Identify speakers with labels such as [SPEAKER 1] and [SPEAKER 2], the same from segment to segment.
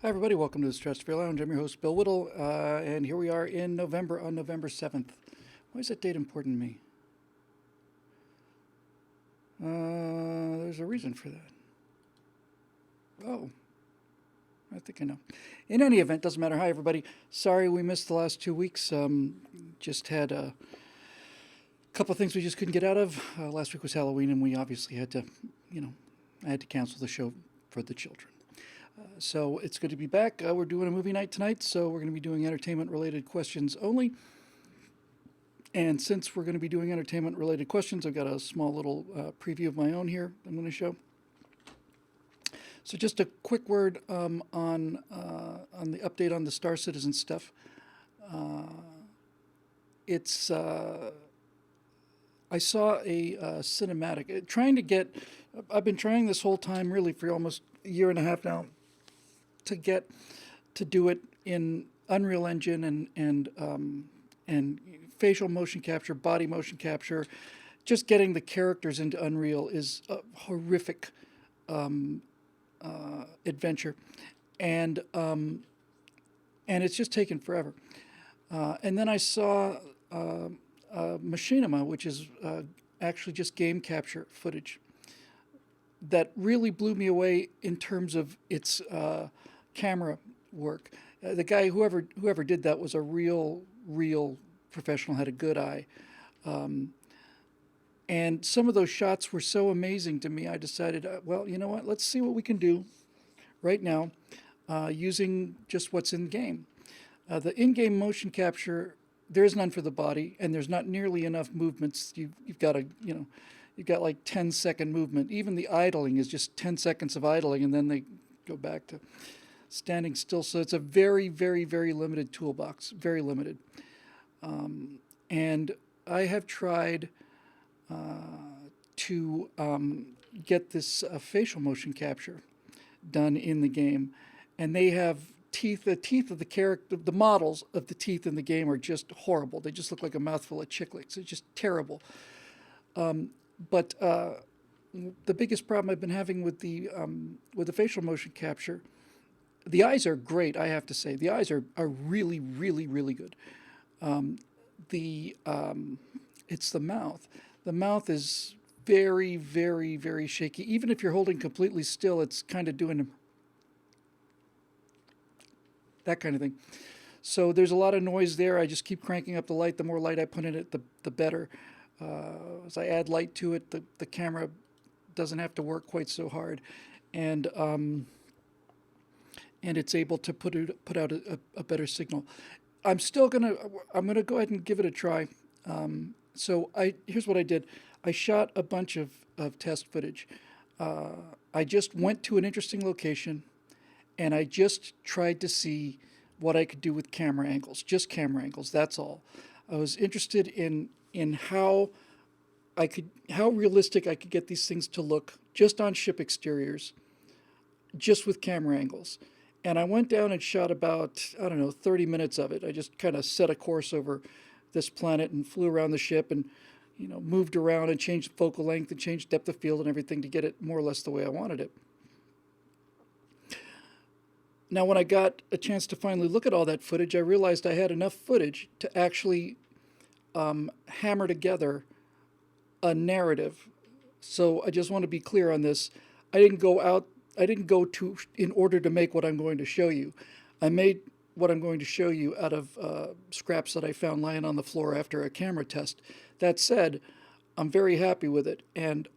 [SPEAKER 1] Hi, everybody. Welcome to the Stratosphere Lounge. I'm your host, Bill Whittle, and here we are in November on November 7th. Why is that date important to me? There's a reason for that. Oh, I think I know. In any event, doesn't matter. Hi, everybody. Sorry we missed the last 2 weeks. Just had a couple of things we just couldn't get out of. Last week was Halloween, and we obviously had to, you know, I had to cancel the show for the children. So it's good to be back. We're doing a movie night tonight, so we're going to be doing entertainment related questions only. And since we're going to be doing entertainment related questions, I've got a small little preview of my own here I'm going to show. So just a quick word on the update on the Star Citizen stuff. It's I saw a cinematic trying to get. I've been trying this whole time, really, for almost a year and a half now, to get to do it in Unreal Engine and facial motion capture, body motion capture. Just getting the characters into Unreal is a horrific adventure, and it's just taken forever. And then I saw Machinima, which is actually just game capture footage that really blew me away in terms of its camera work. The guy, whoever did that, was a real professional, had a good eye. And some of those shots were so amazing to me, I decided, well, you know what, let's see what we can do right now using just what's in game. The in-game motion capture, there's none for the body, and there's not nearly enough movements. You've got you've got like 10-second movement. Even the idling is just 10 seconds of idling, and then they go back to standing still. So it's a very limited toolbox, very limited. And I have tried to get this facial motion capture done in the game, and they have teeth. The teeth of the character, the models of the teeth in the game are just horrible. They just look like a mouthful of chiclets. It's just terrible. But the biggest problem I've been having with the facial motion capture, the eyes are great. I have to say, the eyes are really good. The It's the mouth. The mouth is very shaky. Even if you're holding completely still, it's kind of doing that kind of thing. So there's a lot of noise there. I just keep cranking up the light. The more light I put in it, the better. As I add light to it, the camera doesn't have to work quite so hard, and it's able to put out a better signal. I'm gonna go ahead and give it a try. So here's what I did. I shot a bunch of test footage. I just went to an interesting location, and I just tried to see what I could do with camera angles, just camera angles. That's all. I was interested in how realistic I could get these things to look just on ship exteriors, just with camera angles. And I went down and shot about, I don't know, 30 minutes of it. I just kind of set a course over this planet and flew around the ship and, moved around and changed focal length and changed depth of field and everything to get it more or less the way I wanted it. Now, when I got a chance to finally look at all that footage, I realized I had enough footage to actually hammer together a narrative. So I just want to be clear on this. I didn't go to in order to make what I'm going to show you. I made what I'm going to show you out of scraps that I found lying on the floor after a camera test. That said, I'm very happy with it, and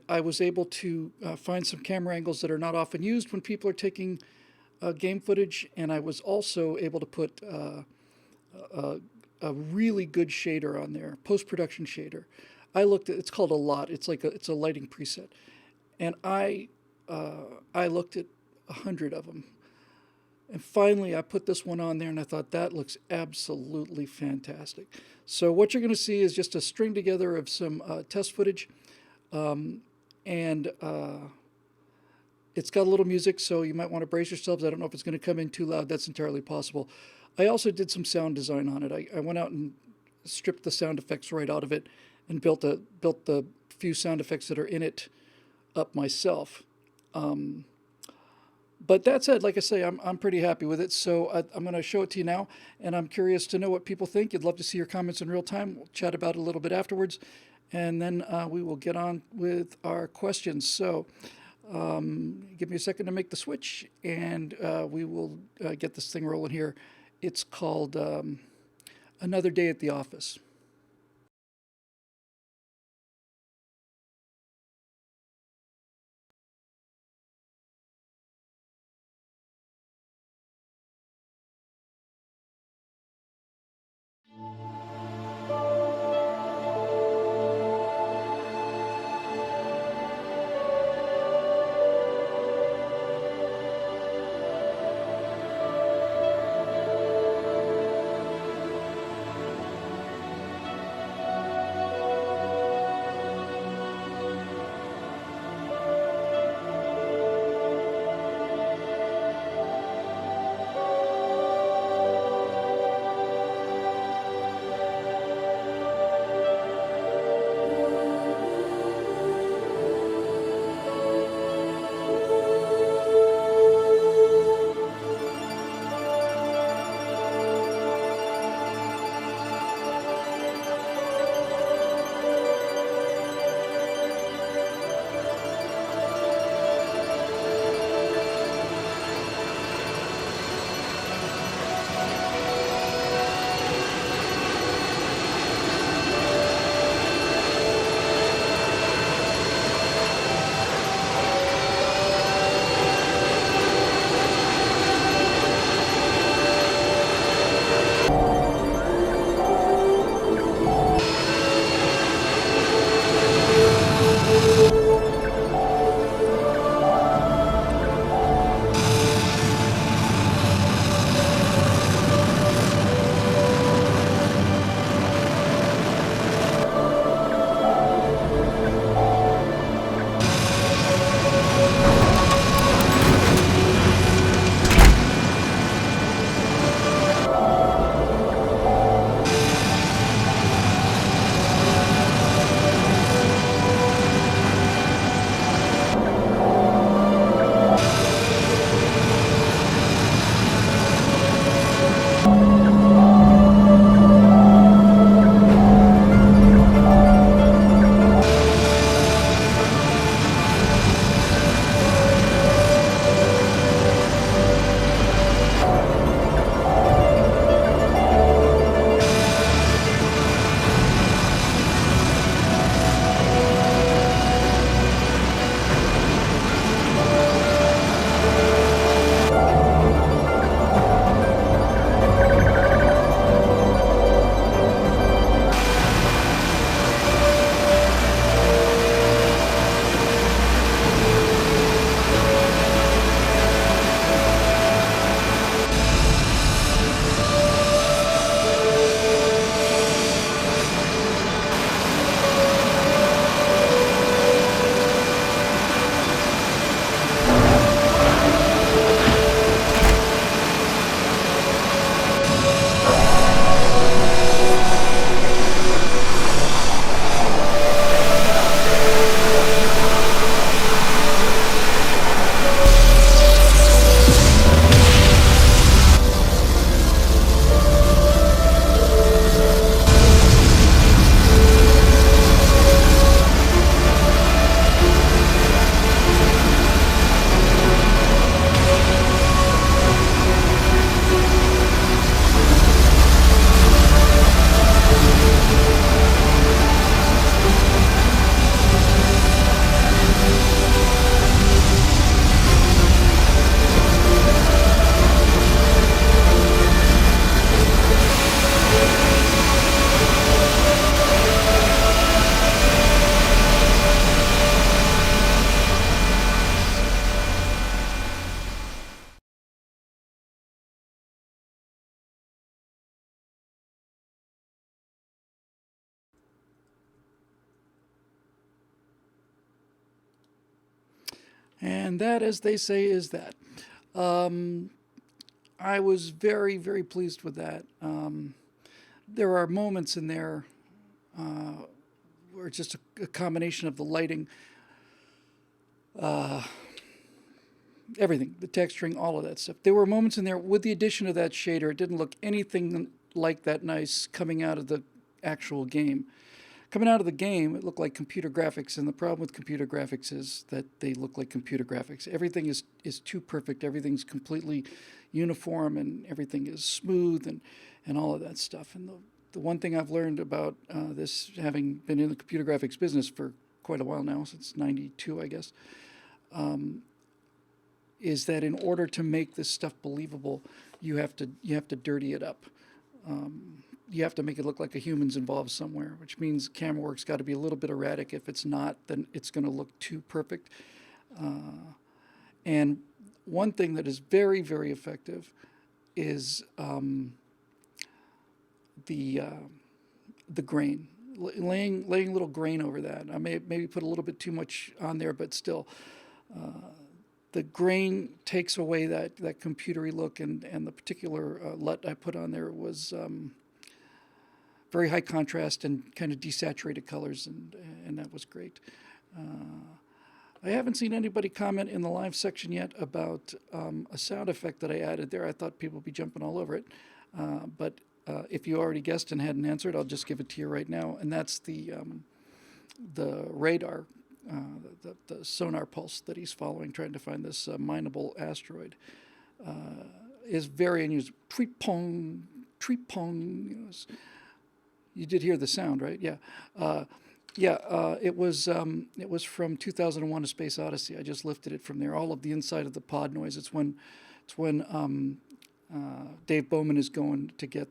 [SPEAKER 1] I was able to find some camera angles that are not often used when people are taking game footage, and I was also able to put a really good shader on there, post-production shader. It's called a lot. It's a lighting preset, and I looked at 100 of them, and finally I put this one on there, and I thought that looks absolutely fantastic. So what you're going to see is just a string together of some test footage, and it's got a little music, so you might want to brace yourselves. I don't know if it's going to come in too loud. That's entirely possible. I also did some sound design on it. I went out and stripped the sound effects right out of it and built the few sound effects that are in it up myself. But that said, like I say, I'm pretty happy with it. So I'm going to show it to you now, and I'm curious to know what people think. I'd love to see your comments in real time. We'll chat about it a little bit afterwards, and then we will get on with our questions. So give me a second to make the switch, and we will get this thing rolling here. It's called Another Day at the Office. And that, as they say, is that. Um, I was very, very pleased with that. There are moments in there where it's just a combination of the lighting, everything, the texturing, all of that stuff. There were moments in there with the addition of that shader, it didn't look anything like that nice coming out of the actual game. Coming out of the game, it looked like computer graphics, and the problem with computer graphics is that they look like computer graphics. Everything is too perfect. Everything's completely uniform, and everything is smooth, and all of that stuff. And the one thing I've learned about this, having been in the computer graphics business for quite a while now, since '92, I guess, is that in order to make this stuff believable, you have to dirty it up. You have to make it look like a human's involved somewhere, which means camera work's got to be a little bit erratic. If it's not, then it's going to look too perfect. And one thing that is very, very effective is the grain, laying little grain over that. I may maybe put a little bit too much on there, but still, the grain takes away that computery look, and the particular LUT I put on there was very high contrast and kind of desaturated colors, and that was great. I haven't seen anybody comment in the live section yet about a sound effect that I added there. I thought people would be jumping all over it, but if you already guessed and hadn't answered, I'll just give it to you right now, and that's the radar, the sonar pulse that he's following, trying to find this mineable asteroid. Is very unusual. Tweet pong, tweet pong. You did hear the sound, right? Yeah. It was from 2001: A Space Odyssey. I just lifted it from there. All of the inside of the pod noise. It's when Dave Bowman is going to get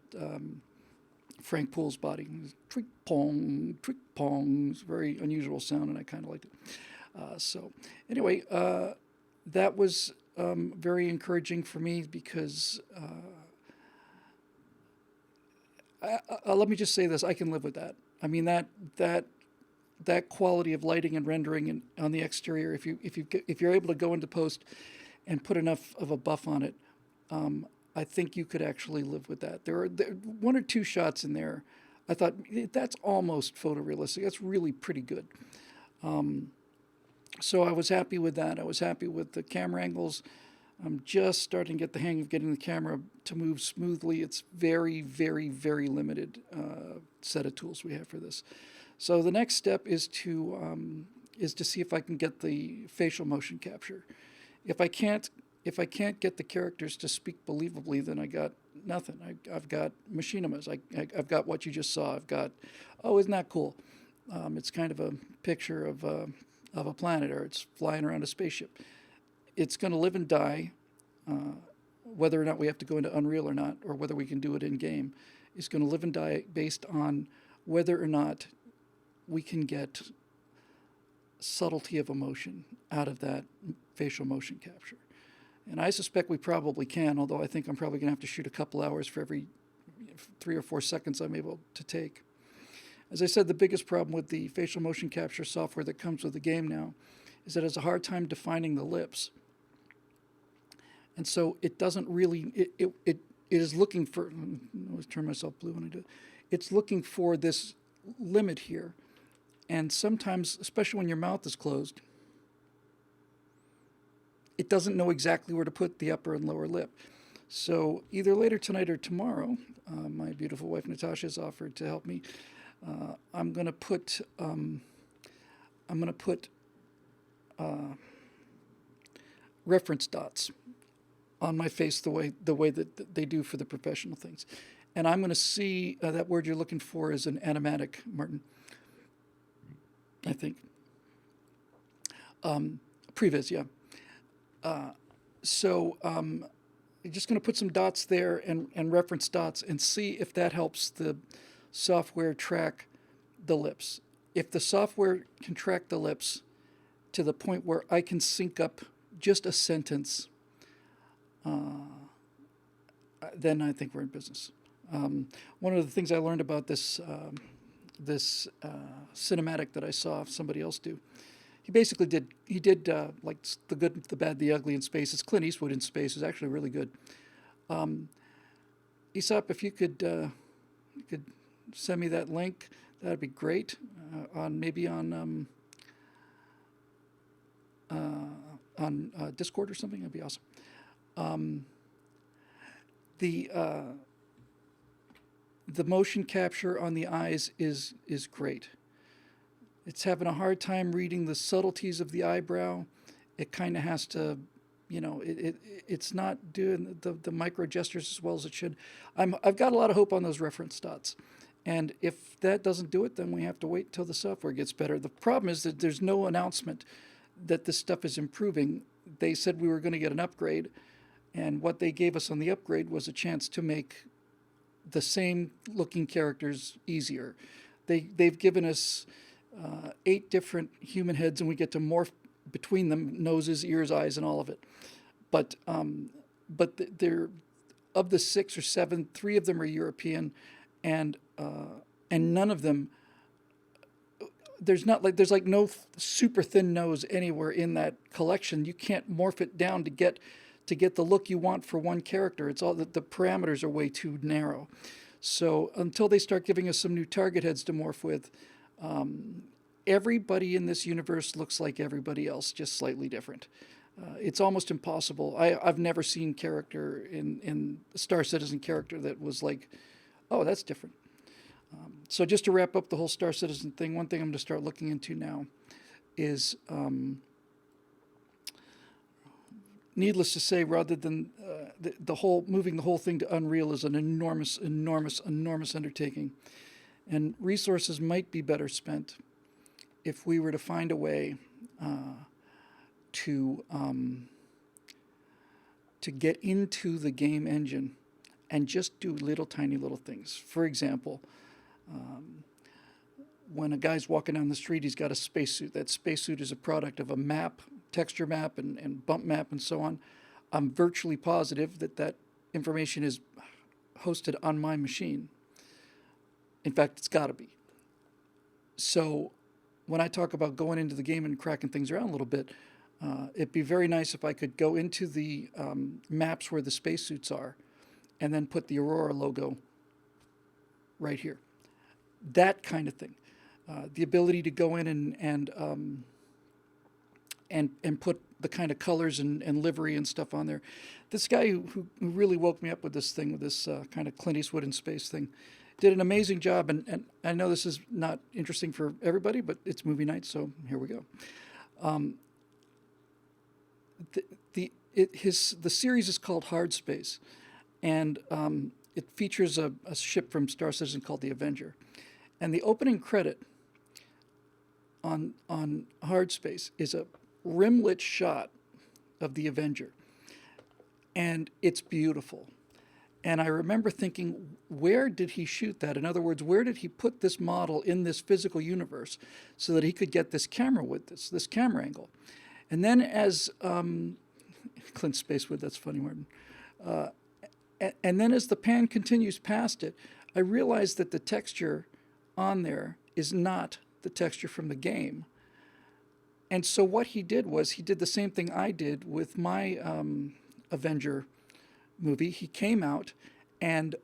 [SPEAKER 1] Frank Poole's body. Tweet pong, tweet pong. It's a very unusual sound, and I kind of liked it. So anyway, that was very encouraging for me because. Let me just say this: I can live with that. I mean that quality of lighting and rendering on the exterior. If you're able to go into post and put enough of a buff on it, I think you could actually live with that. There are one or two shots in there. I thought that's almost photorealistic. That's really pretty good. So I was happy with that. I was happy with the camera angles. I'm just starting to get the hang of getting the camera to move smoothly. It's very, very, very limited set of tools we have for this. So the next step is to see if I can get the facial motion capture. If I can't get the characters to speak believably, then I got nothing. I've got machinimas. I've got what you just saw. I've got, oh, isn't that cool? It's kind of a picture of a planet, or it's flying around a spaceship. It's going to live and die, whether or not we have to go into Unreal or not, or whether we can do it in game. It's going to live and die based on whether or not we can get subtlety of emotion out of that facial motion capture. And I suspect we probably can, although I think I'm probably going to have to shoot a couple hours for every 3 or 4 seconds I'm able to take. As I said, the biggest problem with the facial motion capture software that comes with the game now is that it has a hard time defining the lips. And so it doesn't really, it is looking for, I always turn myself blue when I do it. It's looking for this limit here. And sometimes, especially when your mouth is closed, it doesn't know exactly where to put the upper and lower lip. So either later tonight or tomorrow, my beautiful wife Natasha has offered to help me. I'm going to put reference dots on my face the way that they do for the professional things. And I'm going to see, that word you're looking for is an animatic, Martin, I think. Previs, yeah. So I'm just going to put some dots there and reference dots and see if that helps the software track the lips. If the software can track the lips to the point where I can sync up just a sentence, then I think we're in business. One of the things I learned about this cinematic that I saw somebody else do, he did like The Good, the Bad, the Ugly in space. It's Clint Eastwood in space. It's actually really good. Aesop, if you could send me that link, that'd be great. On on Discord or something, that'd be awesome. The the motion capture on the eyes is great. It's having a hard time reading the subtleties of the eyebrow. It kind of has to, it's not doing the micro gestures as well as it should. I've got a lot of hope on those reference dots. And if that doesn't do it, then we have to wait until the software gets better. The problem is that there's no announcement that this stuff is improving. They said we were going to get an upgrade, and what they gave us on the upgrade was a chance to make the same looking characters easier. They've given us 8 different human heads, and we get to morph between them: noses, ears, eyes, and all of it. But they're, of the 6 or 7, 3 of them are European, and none of them. There's like no super thin nose anywhere in that collection. You can't morph it down to get the look you want for one character. It's all that the parameters are way too narrow. So until they start giving us some new target heads to morph with, everybody in this universe looks like everybody else, just slightly different. It's almost impossible. I've never seen character in Star Citizen character that was like, oh, that's different. So just to wrap up the whole Star Citizen thing, one thing I'm going to start looking into now is, needless to say, rather than the whole moving the whole thing to Unreal is an enormous undertaking, and resources might be better spent if we were to find a way to get into the game engine and just do tiny little things. For example, when a guy's walking down the street, he's got a spacesuit. That spacesuit is a product of a map, texture map, and bump map, and so on. I'm virtually positive that information is hosted on my machine. In fact, it's got to be. So when I talk about going into the game and cracking things around a little bit, it'd be very nice if I could go into the maps where the spacesuits are and then put the Aurora logo right here. That kind of thing. The ability to go in and put the kind of colors and livery and stuff on there. This guy who really woke me up with this thing, with this kind of Clint Eastwood in space thing, did an amazing job. And I know this is not interesting for everybody, but it's movie night, so here we go. The series is called Hard Space, and it features a ship from Star Citizen called the Avenger. And the opening credit on Hard Space is a rim-lit shot of the Avenger. And it's beautiful. And I remember thinking, where did he shoot that? In other words, where did he put this model in this physical universe so that he could get this camera with this camera angle? And then as Clint Spacewood, that's funny, Martin. And then as the pan continues past it, I realized that the texture on there is not the texture from the game. And so what he did was he did the same thing I did with my Avenger movie. He came out and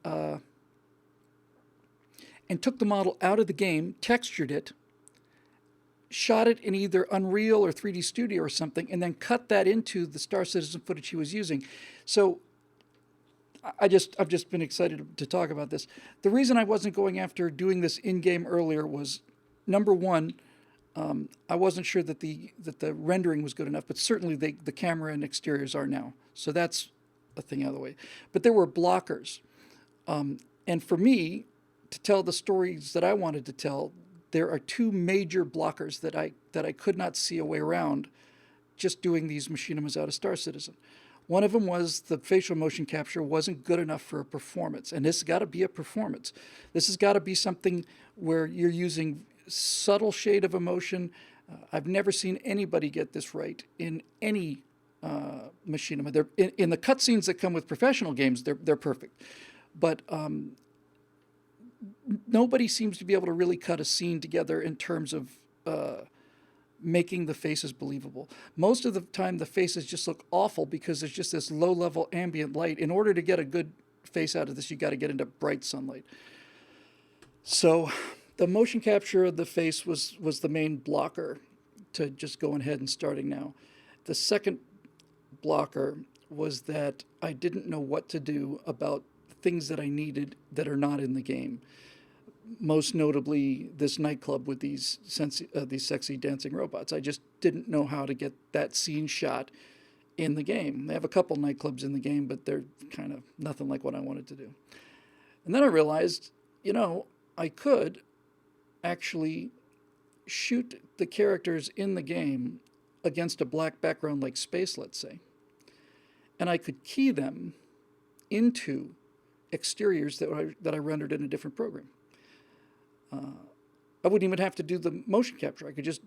[SPEAKER 1] took the model out of the game, textured it, shot it in either Unreal or 3D Studio or something, and then cut that into the Star Citizen footage he was using. So I've just been excited to talk about this. The reason I wasn't going after doing this in-game earlier was, number one, I wasn't sure that the rendering was good enough, but certainly the camera and exteriors are now. So that's a thing out of the way. But there were blockers. And for me, to tell the stories that I wanted to tell, there are 2 major blockers that I could not see a way around just doing these machinimas out of Star Citizen. One of them was the facial motion capture wasn't good enough for a performance. And this has got to be a performance. This has got to be something where you're using subtle shade of emotion. I've never seen anybody get this right in any machinima. They're, in the cutscenes that come with professional games, they're perfect. But nobody seems to be able to really cut a scene together in terms of making the faces believable. Most of the time, the faces just look awful because there's just this low-level ambient light. In order to get a good face out of this, you got to get into bright sunlight. So the motion capture of the face was the main blocker to just going ahead and starting now. The second blocker was that I didn't know what to do about things that I needed that are not in the game. Most notably, this nightclub with these sexy dancing robots. I just didn't know how to get that scene shot in the game. They have a couple nightclubs in the game, but they're kind of nothing like what I wanted to do. And then I realized, I could actually shoot the characters in the game against a black background like space, let's say. And I could key them into exteriors that I rendered in a different program. I wouldn't even have to do the motion capture. I could just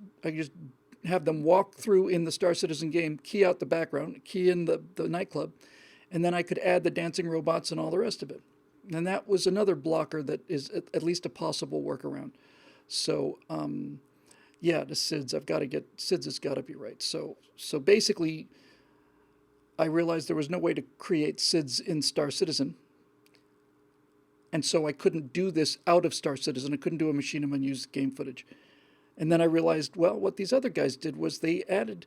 [SPEAKER 1] have them walk through in the Star Citizen game, key out the background, key in the nightclub, and then I could add the dancing robots and all the rest of it. And that was another blocker that is at least a possible workaround. So, yeah, the SIDS, SIDS has got to be right. So basically, I realized there was no way to create SIDS in Star Citizen. And so I couldn't do this out of Star Citizen. I couldn't do a machinima unused game footage. And then I realized, well, what these other guys did was they added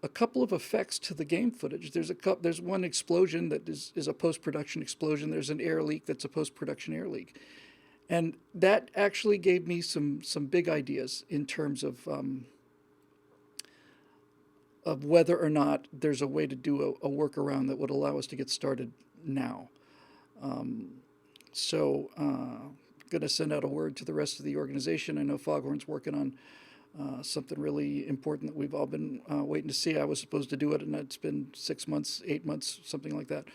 [SPEAKER 1] a couple of effects to the game footage. There's one explosion that is a post-production explosion. There's an air leak that's a post-production air leak. And that actually gave me some big ideas in terms of whether or not there's a way to do a workaround that would allow us to get started now. So going to send out a word to the rest of the organization. I know Foghorn's working on something really important that we've all been waiting to see. I was supposed to do it, and it's been 6 months, 8 months, something like that,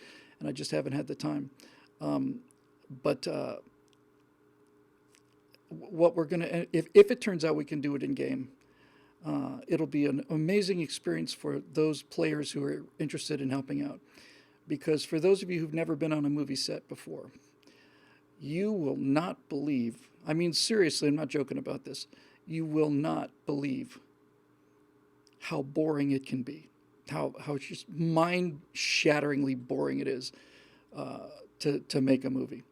[SPEAKER 1] and I just haven't had the time. But what we're going to, if it turns out we can do it in game, it'll be an amazing experience for those players who are interested in helping out. Because for those of you who've never been on a movie set before, you will not believe, I mean, seriously, I'm not joking about this. You will not believe how boring it can be, how just mind-shatteringly boring it is to make a movie.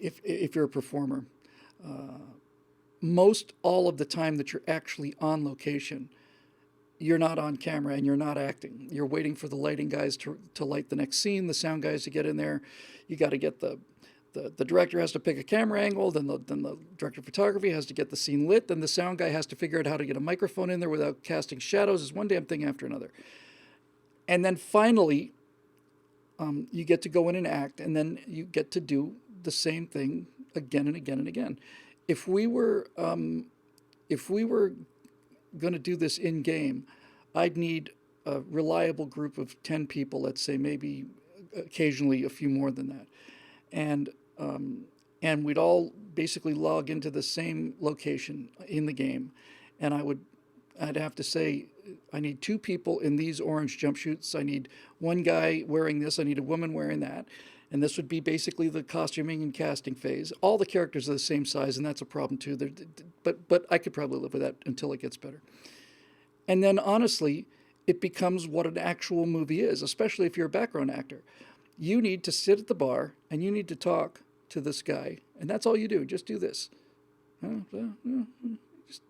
[SPEAKER 1] If you're a performer, most all of the time that you're actually on location, you're not on camera and you're not acting. You're waiting for the lighting guys to light the next scene, the sound guys to get in there. You got to get the director has to pick a camera angle, then the director of photography has to get the scene lit, then the sound guy has to figure out how to get a microphone in there without casting shadows. It's one damn thing after another. And then finally, you get to go in and act, and then you get to do the same thing again and again and again. If we were going to do this in game, I'd need a reliable group of 10 people, let's say, maybe occasionally a few more than that, and we'd all basically log into the same location in the game, and I'd have to say, I need 2 people in these orange jumpsuits. I need one guy wearing this. I need a woman wearing that. And this would be basically the costuming and casting phase. All the characters are the same size, and that's a problem too. But I could probably live with that until it gets better. And then honestly, it becomes what an actual movie is, especially if you're a background actor. You need to sit at the bar and you need to talk to this guy, and that's all you do. Just do this. Just,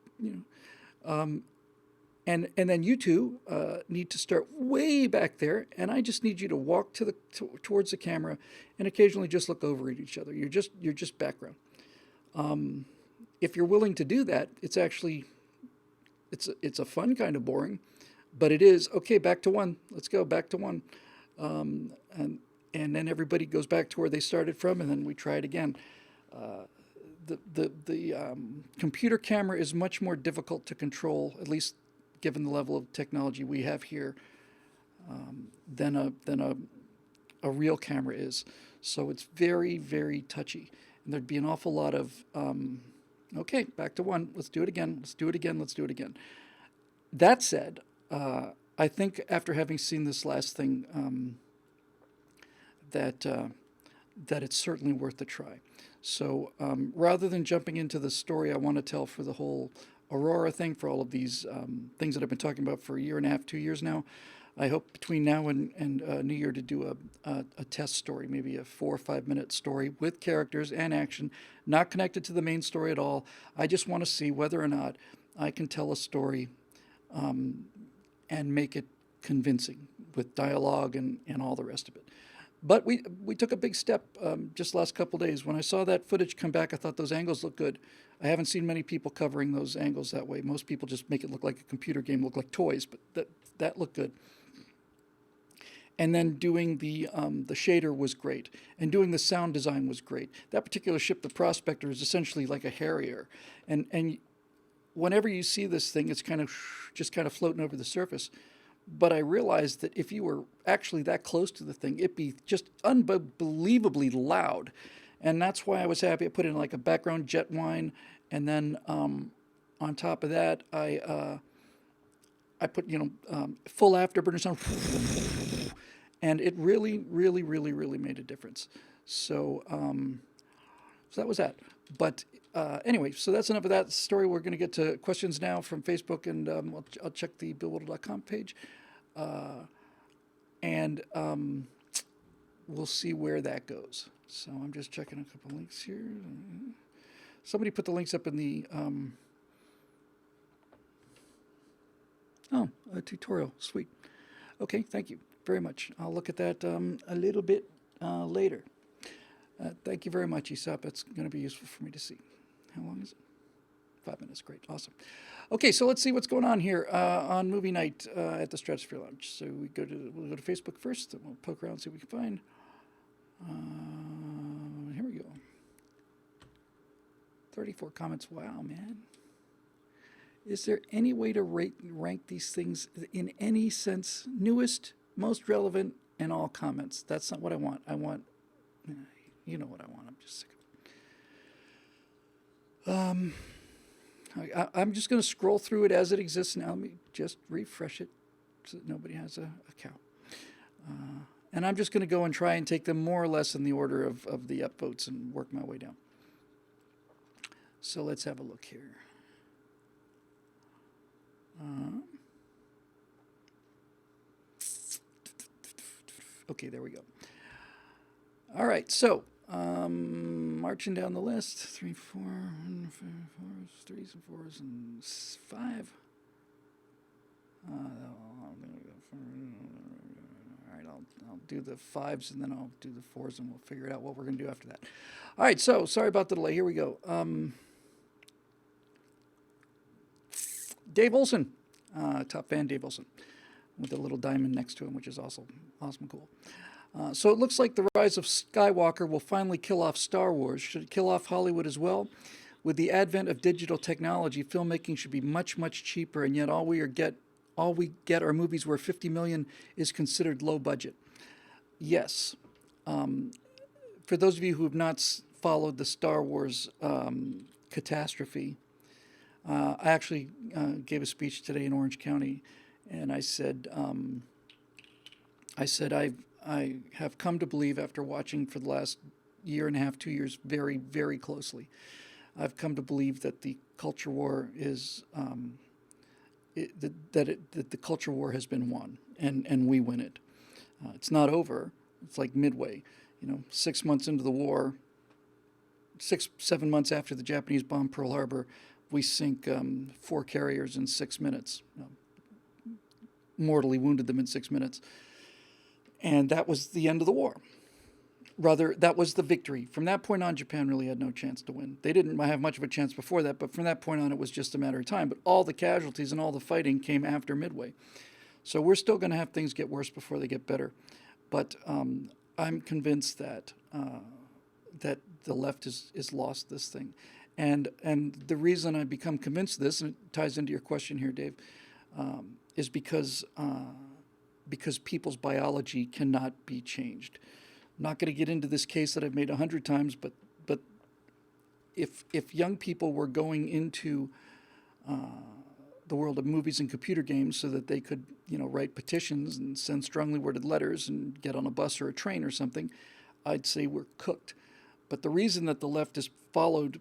[SPEAKER 1] and then you two need to start way back there, and I just need you to walk towards the camera and occasionally just look over at each other. You're just background. If you're willing to do that, it's actually it's a fun kind of boring, but it is okay. Back to one. Let's go back to one, and then everybody goes back to where they started from, and then we try it again. The computer camera is much more difficult to control, at least given the level of technology we have here, than a real camera is. So it's very, very touchy. And there'd be an awful lot of, okay, back to one, let's do it again, let's do it again, let's do it again. That said, I think after having seen this last thing, that it's certainly worth a try. So rather than jumping into the story I want to tell for the whole Aurora thing, for all of these things that I've been talking about for a year and a half, 2 years now, I hope between now and New Year to do a test story, maybe a 4 or 5 minute story with characters and action, not connected to the main story at all. I just want to see whether or not I can tell a story and make it convincing with dialogue and all the rest of it. But we took a big step just last couple days. When I saw that footage come back, I thought those angles look good. I haven't seen many people covering those angles that way. Most people just make it look like a computer game, look like toys, but that looked good. And then doing the shader was great, and doing the sound design was great. That particular ship, the Prospector, is essentially like a Harrier, and whenever you see this thing, it's just kind of floating over the surface. But I realized that if you were actually that close to the thing, it'd be just unbelievably loud, and that's why I was happy. I put in like a background jet whine, and then on top of that, I put full afterburner sound. And it really, really, really, really made a difference. So that was that. But anyway, so that's enough of that story. We're going to get to questions now from Facebook, and I'll check the BillWhittle.com page. And we'll see where that goes. So I'm just checking a couple links here. Somebody put the links up in the... a tutorial. Sweet. Okay, thank you very much. I'll look at that a little bit later. Thank you very much, Aesop. It's going to be useful for me to see. How long is it? 5 minutes. Great. Awesome. Okay, so let's see what's going on here on movie night at the Stratosphere Lounge. So we'll go to Facebook first, and we'll poke around and see what we can find. Here we go. 34 comments. Wow, man. Is there any way to rank these things in any sense? Newest, most relevant, and all comments. That's not what I want. I want, you know what I want. I'm just sick of it. I'm just going to scroll through it as it exists now. Let me just refresh it so that nobody has a cow. And I'm just going to go and try and take them more or less in the order of the upvotes and work my way down. So let's have a look here. Okay, there we go. All right, so marching down the list, 3, 4, 5, 4, 3s and 4s and 5. All right, I'll do the 5s and then I'll do the 4s and we'll figure it out what we're going to do after that. All right, so sorry about the delay. Here we go. Dave Olson, top fan Dave Olson, with a little diamond next to him, which is awesome and cool. So it looks like the rise of Skywalker will finally kill off Star Wars. Should it kill off Hollywood as well? With the advent of digital technology, filmmaking should be much, much cheaper, and yet all we get are movies where $50 million is considered low budget. Yes. For those of you who have not followed the Star Wars catastrophe, I actually gave a speech today in Orange County, and I said I have come to believe, after watching for the last year and a half, 2 years, very, very closely, I've come to believe that the culture war is that the culture war has been won, and we win it. It's not over. It's like midway. 6 months into the war, 7 months after the Japanese bomb Pearl Harbor, we sink 4 carriers in 6 minutes. Mortally wounded them in 6 minutes. And that was the end of the war. Rather, that was the victory. From that point on, Japan really had no chance to win. They didn't have much of a chance before that, but from that point on, it was just a matter of time. But all the casualties and all the fighting came after Midway. So we're still going to have things get worse before they get better. But I'm convinced that that the left is lost this thing. And the reason I become convinced of this, and it ties into your question here, Dave, is because people's biology cannot be changed. I'm not going to get into this case that I've made 100 times, but if young people were going into the world of movies and computer games so that they could, write petitions and send strongly worded letters and get on a bus or a train or something, I'd say we're cooked. But the reason that the left has followed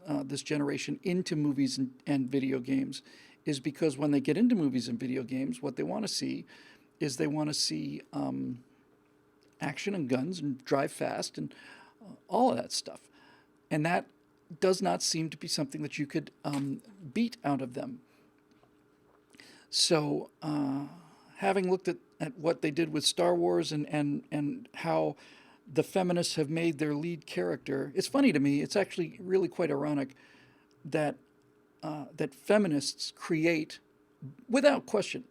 [SPEAKER 1] this generation into movies and video games is because when they get into movies and video games, what they want to see is they want to see action and guns and drive fast and all of that stuff. And that does not seem to be something that you could beat out of them. So having looked at what they did with Star Wars and how the feminists have made their lead character, it's funny to me. It's actually really quite ironic that that feminists create, without question,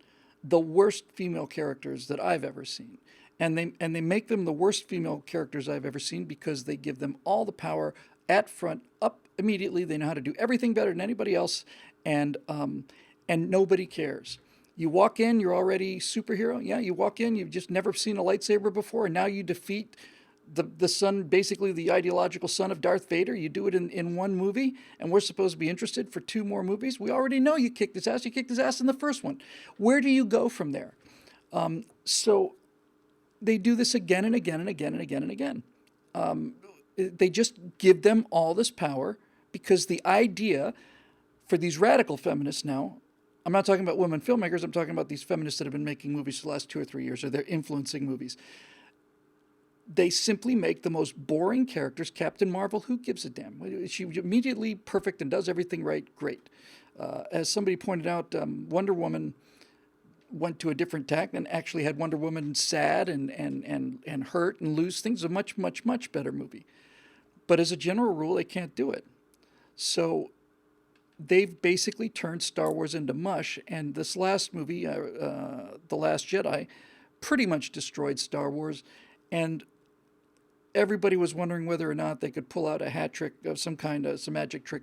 [SPEAKER 1] the worst female characters that I've ever seen. And they make them the worst female characters I've ever seen because they give them all the power at front, up immediately. They know how to do everything better than anybody else, and nobody cares. You walk in, you're already superhero. Yeah, you walk in, you've just never seen a lightsaber before, and now you defeat the son, basically the ideological son of Darth Vader. You do it in one movie, and we're supposed to be interested for two more movies. We already know you kicked his ass. You kicked his ass in the first one. Where do you go from there? So they do this again and again and again and again and again. They just give them all this power because the idea for these radical feminists now, I'm not talking about women filmmakers, I'm talking about these feminists that have been making movies for the last 2 or 3 years, or they're influencing movies. They simply make the most boring characters. Captain Marvel, who gives a damn? She immediately perfect and does everything right, great. As somebody pointed out, Wonder Woman went to a different tack and actually had Wonder Woman sad and hurt and lose things. A much, much, much better movie. But as a general rule, they can't do it. So they've basically turned Star Wars into mush. And this last movie, The Last Jedi, pretty much destroyed Star Wars. And everybody was wondering whether or not they could pull out a hat trick of some kind, some magic trick,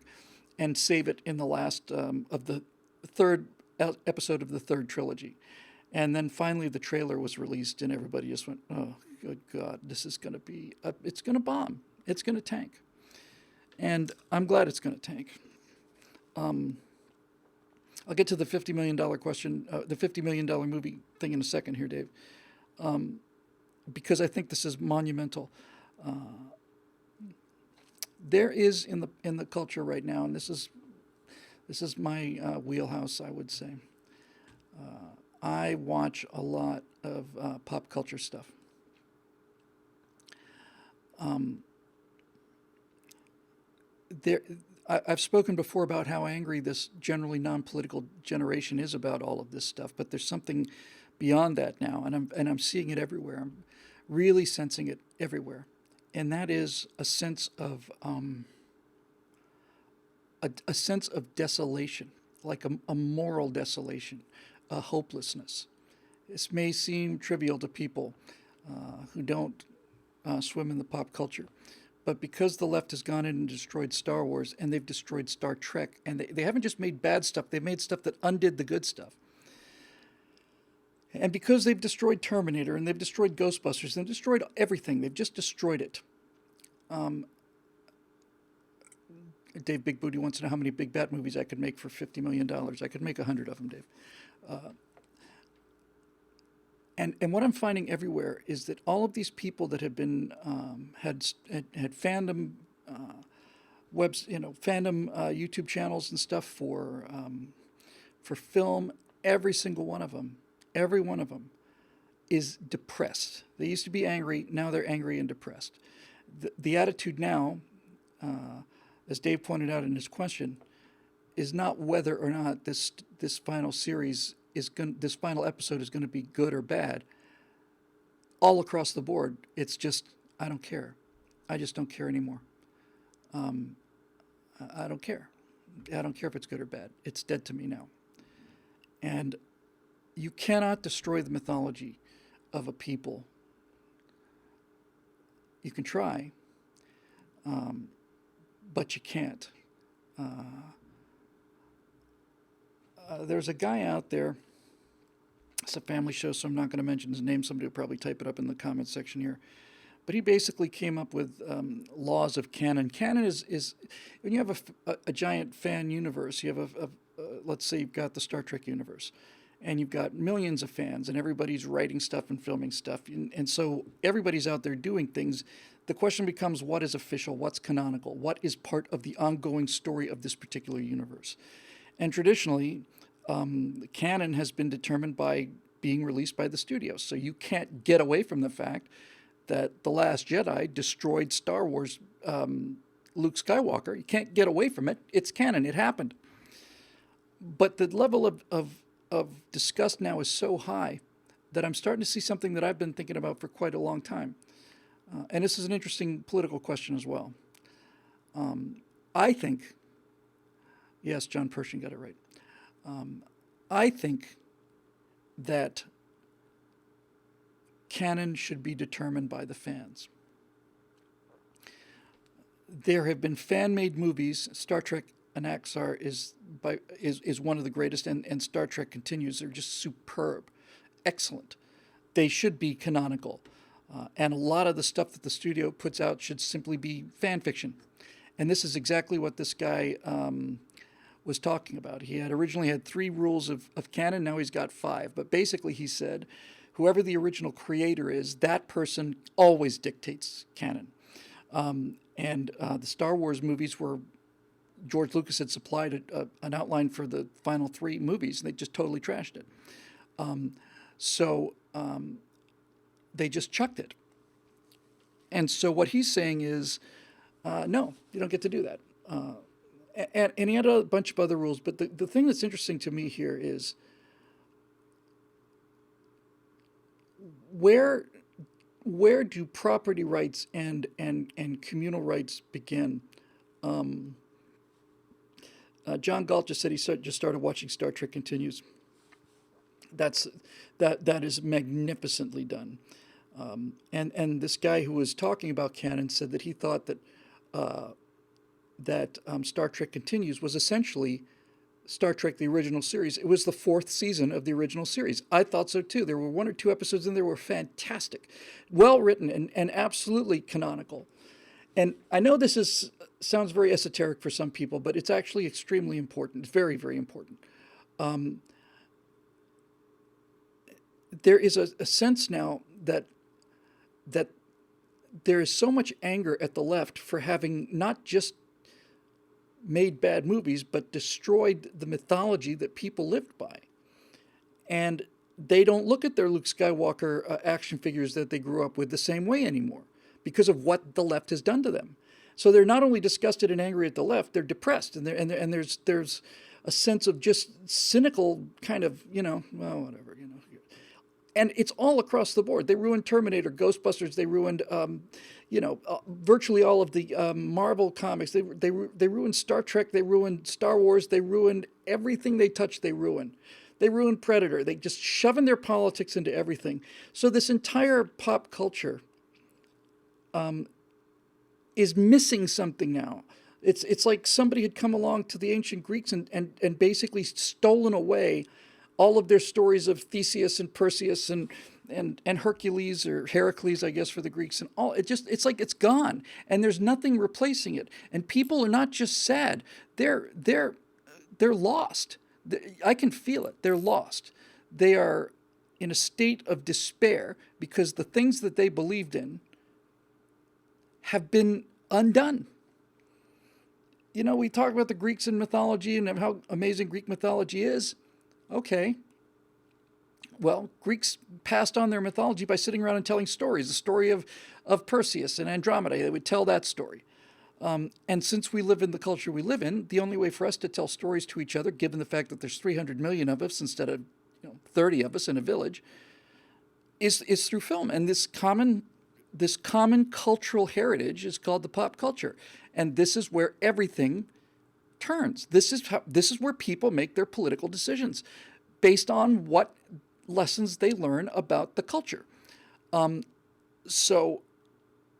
[SPEAKER 1] and save it in the last of the third episode of the third trilogy. And then finally the trailer was released, and everybody just went, oh, good God, this is going to be, it's going to bomb. It's going to tank. And I'm glad it's going to tank. I'll get to the $50 million question, the $50 million movie thing in a second here, Dave, because I think this is monumental. There is in the culture right now, and this is my wheelhouse, I would say. I watch a lot of pop culture stuff. I've spoken before about how angry this generally non-political generation is about all of this stuff, but there's something beyond that now, and I'm seeing it everywhere. I'm really sensing it everywhere, and that is a sense of a sense of desolation, like a moral desolation, a hopelessness. This may seem trivial to people who don't swim in the pop culture. But because the left has gone in and destroyed Star Wars, and they've destroyed Star Trek, and they haven't just made bad stuff, they've made stuff that undid the good stuff. And because they've destroyed Terminator, and they've destroyed Ghostbusters, and they've destroyed everything, they've just destroyed it. Dave Big Booty wants to know how many big bad movies I could make for $50 million. I could make 100 of them, Dave. And what I'm finding everywhere is that all of these people that have been had fandom fandom YouTube channels and stuff for film, every single one of them, every one of them is depressed. They used to be angry, now they're angry and depressed. The attitude now, as Dave pointed out in his question, is not whether or not this final series this final episode is going to be good or bad. All across the board, it's just, I don't care. I just don't care anymore. I don't care. I don't care if it's good or bad. It's dead to me now. And you cannot destroy the mythology of a people. You can try, but you can't. There's a guy out there. It's a family show, so I'm not going to mention his name. Somebody will probably type it up in the comments section here. But he basically came up with laws of canon. Canon is when you have a giant fan universe. You have let's say you've got the Star Trek universe, and you've got millions of fans, and everybody's writing stuff and filming stuff, and so everybody's out there doing things. The question becomes, what is official? What's canonical? What is part of the ongoing story of this particular universe? And traditionally, canon has been determined by being released by the studios. So you can't get away from the fact that The Last Jedi destroyed Star Wars, Luke Skywalker. You can't get away from it. It's canon. It happened. But the level of disgust now is so high that I'm starting to see something that I've been thinking about for quite a long time. And this is an interesting political question as well. I think, yes, John Pershing got it right. I think that canon should be determined by the fans. There have been fan-made movies. Star Trek and Axar is one of the greatest, and Star Trek Continues. They're just superb, excellent. They should be canonical, and a lot of the stuff that the studio puts out should simply be fan fiction. And this is exactly what this guy was talking about. He had originally had 3 rules of canon. Now he's got 5. But basically, he said, whoever the original creator is, that person always dictates canon. And the Star Wars movies were George Lucas had supplied an outline for the final 3 movies, and they just totally trashed it. So they just chucked it. And so what he's saying is, no, you don't get to do that. And he had a bunch of other rules, but the thing that's interesting to me here is where do property rights and communal rights begin? John Galt just said he just started watching Star Trek Continues. That is magnificently done. And this guy who was talking about canon said that he thought that Star Trek Continues was essentially Star Trek the original series. It was the 4th season of the original series. I thought so too. There were 1 or 2 episodes in there were fantastic, well written, and absolutely canonical. And I know this sounds very esoteric for some people, but it's actually extremely important. It's very, very important. There is a sense now that there is so much anger at the left for having not just made bad movies, but destroyed the mythology that people lived by. And they don't look at their Luke Skywalker action figures that they grew up with the same way anymore because of what the left has done to them. So they're not only disgusted and angry at the left, they're depressed, and there's a sense of just cynical kind of, well, whatever, And it's all across the board. They ruined Terminator, Ghostbusters. They ruined, virtually all of the Marvel comics. They ruined Star Trek. They ruined Star Wars. They ruined everything they touched. They ruined. They ruined Predator. They just shoving their politics into everything. So this entire pop culture is missing something now. It's like somebody had come along to the ancient Greeks and basically stolen away all of their stories of Theseus and Perseus and Hercules, or Heracles, I guess, for the Greeks, and all. It's like it's gone, and there's nothing replacing it. And people are not just sad; they're lost. I can feel it. They're lost. They are in a state of despair because the things that they believed in have been undone. We talk about the Greeks and mythology and how amazing Greek mythology is. Okay. Well, Greeks passed on their mythology by sitting around and telling stories. The story of Perseus and Andromeda, they would tell that story. And since we live in the culture we live in, the only way for us to tell stories to each other, given the fact that there's 300 million of us instead of 30 of us in a village, is through film. And this common cultural heritage is called the pop culture. And this is where everything turns. This is where people make their political decisions based on what lessons they learn about the culture. So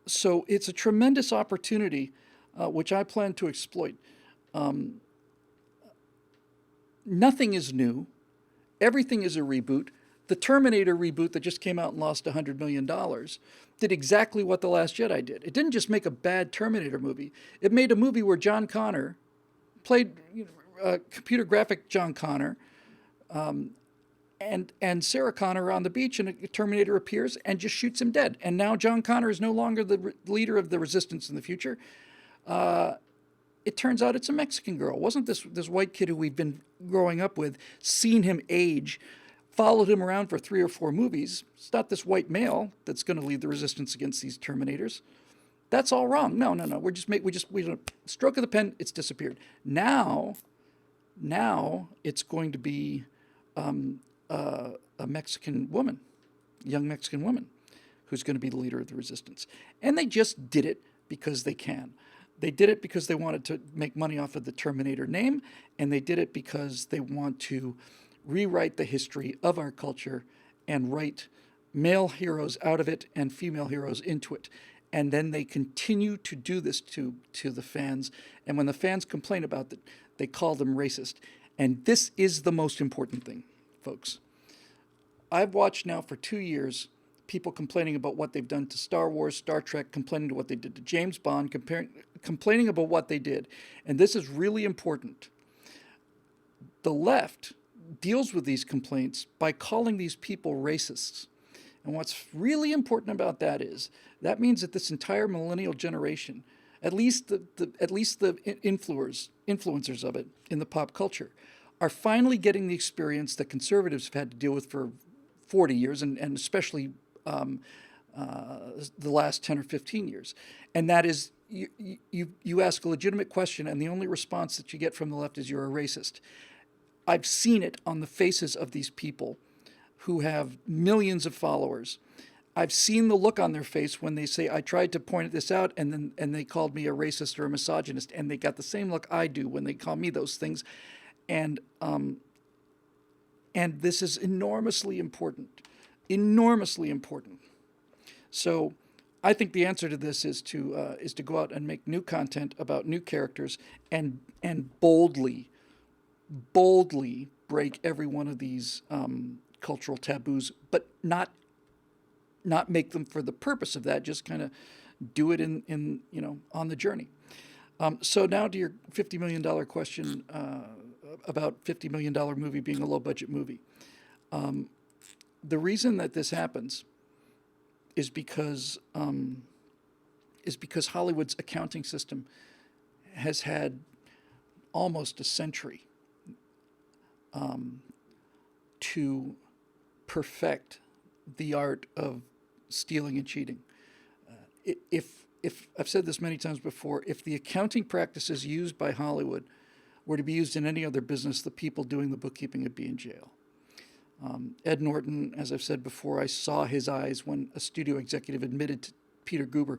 [SPEAKER 1] it's a tremendous opportunity, which I plan to exploit. Nothing is new. Everything is a reboot. The Terminator reboot that just came out and lost $100 million did exactly what The Last Jedi did. It didn't just make a bad Terminator movie. It made a movie where John Connor played computer graphic John Connor, and Sarah Connor on the beach, and a Terminator appears and just shoots him dead. And now John Connor is no longer the leader of the resistance in the future. It turns out it's a Mexican girl. It wasn't this white kid who we've been growing up with, seen him age, followed him around for 3 or 4 movies. It's not this white male that's going to lead the resistance against these Terminators. That's all wrong. No. We stroke of the pen. It's disappeared. Now it's going to be a Mexican woman young Mexican woman who's going to be the leader of the resistance. And they just did it because they can. They did it because they wanted to make money off of the Terminator name, and they did it because they want to rewrite the history of our culture and write male heroes out of it and female heroes into it. And then they continue to do this to the fans. And when the fans complain about it, they call them racist. And this is the most important thing, folks. I've watched now for 2 years people complaining about what they've done to Star Wars, Star Trek, complaining to what they did to James Bond, complaining about what they did. And this is really important. The left deals with these complaints by calling these people racists. And what's really important about that is that means that this entire millennial generation, at least the influencers of it in the pop culture, are finally getting the experience that conservatives have had to deal with for 40 years, and especially the last 10 or 15 years. And that is, you ask a legitimate question, and the only response that you get from the left is you're a racist. I've seen it on the faces of these people who have millions of followers. I've seen the look on their face when they say, I tried to point this out, and they called me a racist or a misogynist, and they got the same look I do when they call me those things. And this is enormously important, enormously important. So I think the answer to this is to go out and make new content about new characters and boldly break every one of these cultural taboos, but not make them for the purpose of that. Just kind of do it in on the journey. So now to your $50 million question about $50 million movie being a low budget movie. The reason that this happens is because Hollywood's accounting system has had almost a century to perfect the art of stealing and cheating. If I've said this many times before, if the accounting practices used by Hollywood were to be used in any other business, the people doing the bookkeeping would be in jail. Ed Norton, as I've said before, I saw his eyes when a studio executive admitted to Peter Guber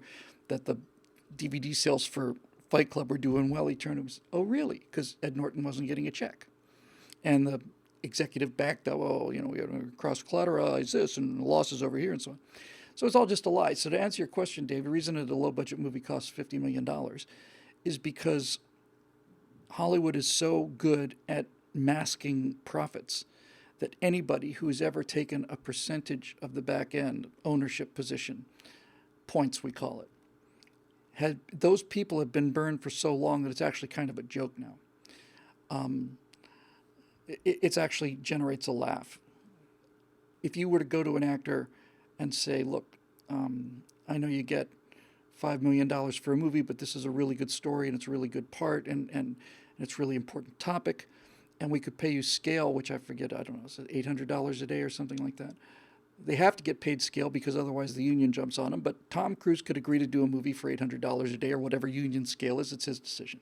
[SPEAKER 1] that the DVD sales for Fight Club were doing well. He turned and was, oh, really? Because Ed Norton wasn't getting a check. And the executive backed up, we have to cross-collateralize this and losses over here and so on. So it's all just a lie. So to answer your question, Dave, the reason that a low-budget movie costs $50 million is because Hollywood is so good at masking profits that anybody who's ever taken a percentage of the back end ownership position, points we call it, those people have been burned for so long that it's actually kind of a joke now. It actually generates a laugh. If you were to go to an actor and say, look, I know you get $5 million for a movie, but this is a really good story and it's a really good part and it's a really important topic, and we could pay you scale, which I forget, I don't know, is it $800 a day or something like that? They have to get paid scale because otherwise the union jumps on them, but Tom Cruise could agree to do a movie for $800 a day or whatever union scale is. It's his decision.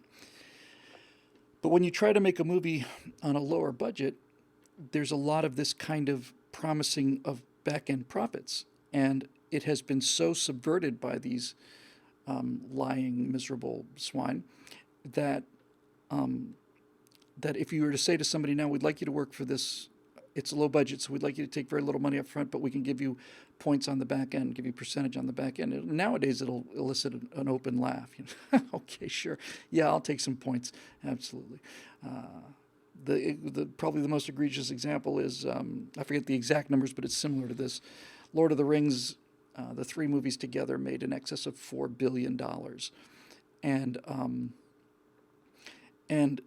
[SPEAKER 1] But when you try to make a movie on a lower budget, there's a lot of this kind of promising of back-end profits, and it has been so subverted by these lying, miserable swine that that if you were to say to somebody now, we'd like you to work for this, it's a low budget, so we'd like you to take very little money up front, but we can give you points on the back end, give you percentage on the back end. Nowadays, it'll elicit an open laugh. Okay, sure. Yeah, I'll take some points. Absolutely. Probably the most egregious example is, I forget the exact numbers, but it's similar to this. Lord of the Rings, the 3 movies together made in excess of $4 billion. And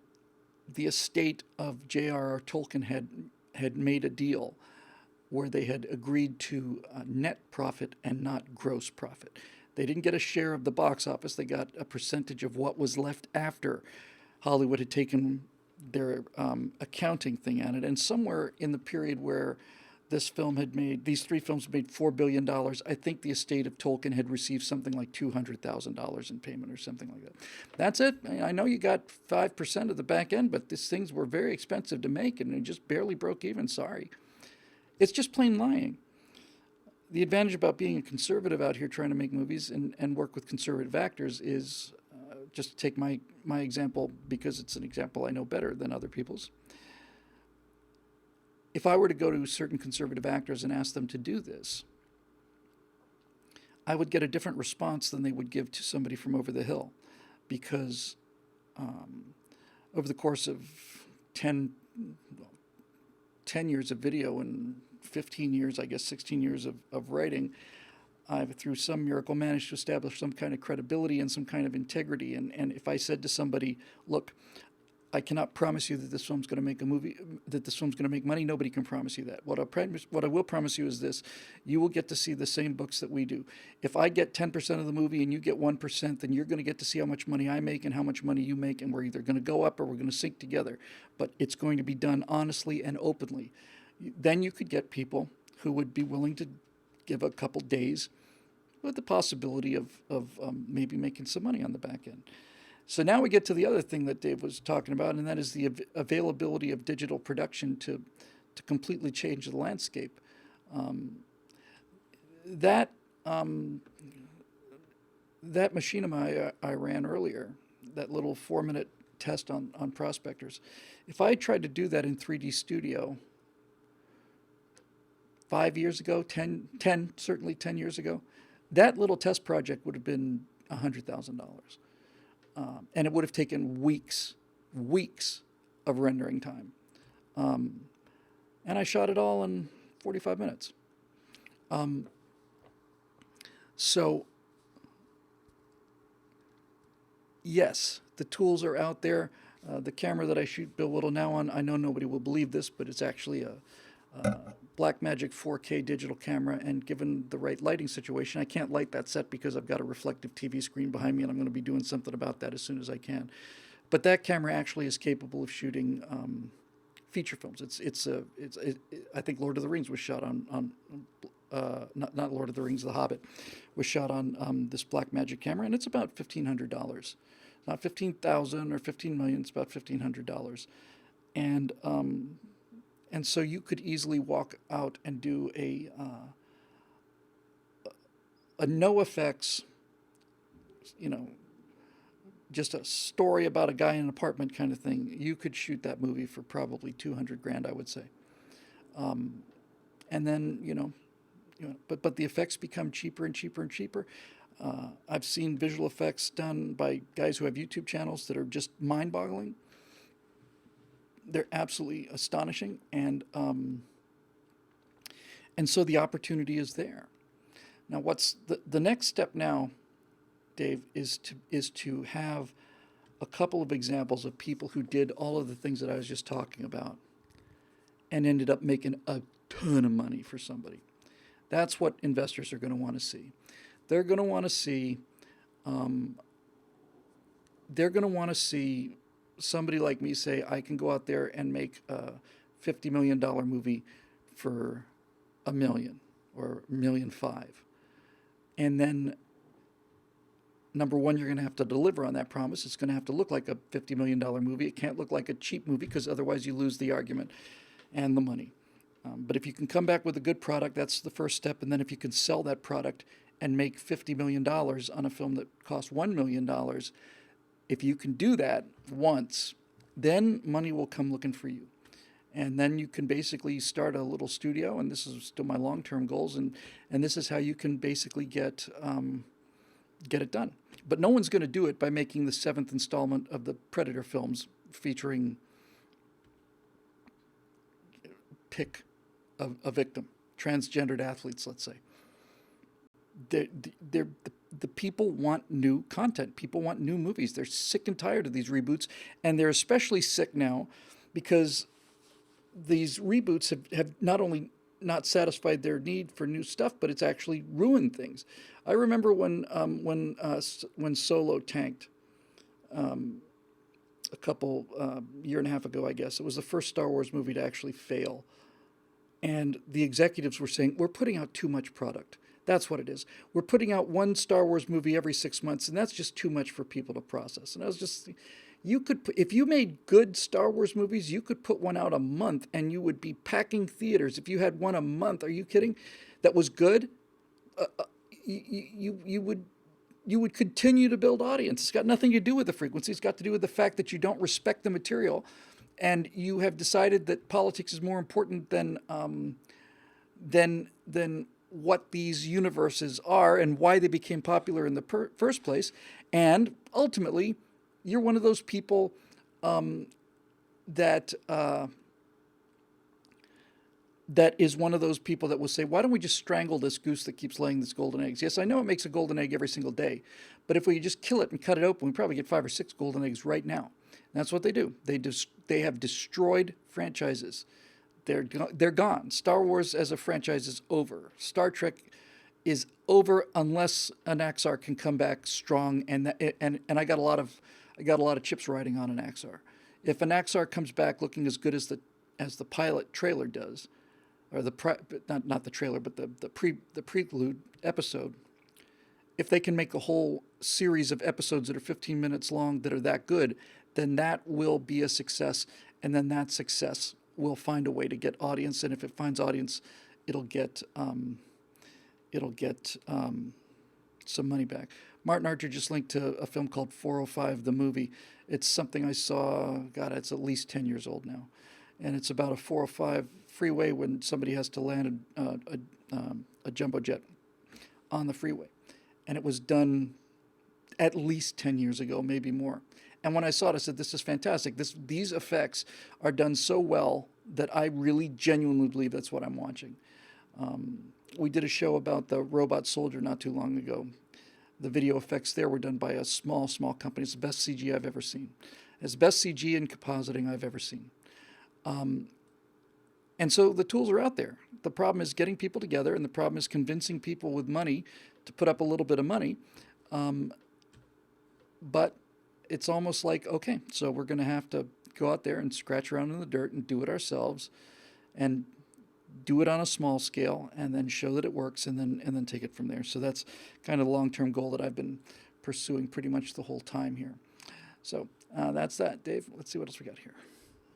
[SPEAKER 1] the estate of J.R.R. Tolkien had made a deal where they had agreed to net profit and not gross profit. They didn't get a share of the box office. They got a percentage of what was left after Hollywood had taken their accounting thing on it. And somewhere in the period where these 3 films made $4 billion, I think the estate of Tolkien had received something like $200,000 in payment or something like that. That's it. I know you got 5% of the back end, but these things were very expensive to make and they just barely broke even. Sorry. It's just plain lying. the advantage about being a conservative out here trying to make movies and work with conservative actors is, just to take my example because it's an example I know better than other people's. If I were to go to certain conservative actors and ask them to do this, I would get a different response than they would give to somebody from over the hill, because over the course of 10, 10 years of video and 15 years, I guess 16 years of writing, I've, through some miracle, managed to establish some kind of credibility and some kind of integrity. And if I said to somebody, look, I cannot promise you that this film's going to make a movie, that this film's going to make money. Nobody can promise you that. What I will promise you is this: you will get to see the same books that we do. If I get 10% of the movie and you get 1%, then you're going to get to see how much money I make and how much money you make, and we're either going to go up or we're going to sink together. But it's going to be done honestly and openly. Then you could get people who would be willing to give a couple days with the possibility of maybe making some money on the back end. So now we get to the other thing that Dave was talking about, and that is the availability of digital production to completely change the landscape. That machinima I ran earlier, that little 4-minute test on prospectors, if I tried to do that in 3D Studio 5 years ago, 10 certainly 10 years ago, that little test project would have been $100,000. And it would have taken weeks of rendering time. And I shot it all in 45 minutes. So, yes, the tools are out there. The camera that I shoot Bill Whittle now on, I know nobody will believe this, but it's actually a Blackmagic 4K digital camera, and given the right lighting situation, I can't light that set because I've got a reflective TV screen behind me, and I'm going to be doing something about that as soon as I can. But that camera actually is capable of shooting feature films. I think Lord of the Rings was shot on not Lord of the Rings, The Hobbit was shot on this Blackmagic camera, and it's about $1,500. Not 15,000 or 15 million. It's about $1,500, and so you could easily walk out and do a no effects, just a story about a guy in an apartment kind of thing. You could shoot that movie for probably $200,000, I would say. And then, but the effects become cheaper and cheaper and cheaper. I've seen visual effects done by guys who have YouTube channels that are just mind-boggling. They're absolutely astonishing, and so the opportunity is there. Now, what's the next step now, Dave, is to have a couple of examples of people who did all of the things that I was just talking about and ended up making a ton of money for somebody. That's what investors are going to want to see. They're going to want to see. They're going to want to see somebody like me say, I can go out there and make a $50 million movie for $1 million or $1.5 million. And then, number one, you're going to have to deliver on that promise. It's going to have to look like a $50 million movie. It can't look like a cheap movie, because otherwise you lose the argument and the money. But if you can come back with a good product, that's the first step. And then if you can sell that product and make $50 million on a film that costs $1 million, if you can do that once, then money will come looking for you. And then you can basically start a little studio, and this is still my long-term goals, and this is how you can basically get it done. But no one's going to do it by making the 7th installment of the Predator films featuring pick a victim, transgendered athletes, let's say. The people want new content. People want new movies. They're sick and tired of these reboots, and they're especially sick now because these reboots have not only not satisfied their need for new stuff, but it's actually ruined things. I remember when Solo tanked a couple year and a half ago, I guess. It was the first Star Wars movie to actually fail, and the executives were saying, we're putting out too much product. That's what it is. We're putting out one Star Wars movie every 6 months, and that's just too much for people to process. And I was just, if you made good Star Wars movies, you could put one out a month, and you would be packing theaters. If you had one a month, are you kidding? That was good, you would continue to build audience. It's got nothing to do with the frequency. It's got to do with the fact that you don't respect the material, and you have decided that politics is more important than what these universes are and why they became popular in the first place. And ultimately, you're one of those people that that is one of those people that will say, why don't we just strangle this goose that keeps laying these golden eggs? Yes, I know it makes a golden egg every single day, but if we just kill it and cut it open, we probably get 5 or 6 golden eggs right now. And that's what they do. They have destroyed franchises. They're gone. Star Wars as a franchise is over. Star Trek is over unless an Axar can come back strong. And I got a lot of chips riding on an Axar. If an Axar comes back looking as good as the pilot trailer does, or not the trailer, but the prelude episode, if they can make a whole series of episodes that are 15 minutes long that are that good, then that will be a success, and then that success will find a way to get audience, and if it finds audience, it'll get some money back. Martin Archer just linked to a film called 405, the movie. It's something I saw, God, it's at least 10 years old now. And it's about a 405 freeway when somebody has to land a jumbo jet on the freeway. And it was done at least 10 years ago, maybe more. And when I saw it, I said, this is fantastic. These effects are done so well that I really genuinely believe that's what I'm watching. We did a show about the robot soldier not too long ago. The video effects there were done by a small company. It's the best CG I've ever seen. It's the best CG and compositing I've ever seen. And so the tools are out there. The problem is getting people together, and the problem is convincing people with money to put up a little bit of money. But it's almost like, okay, so we're going to have to go out there and scratch around in the dirt and do it ourselves, and do it on a small scale, and then show that it works, and then take it from there. So that's kind of the long-term goal that I've been pursuing pretty much the whole time here. So that's that, Dave. Let's see what else we got here.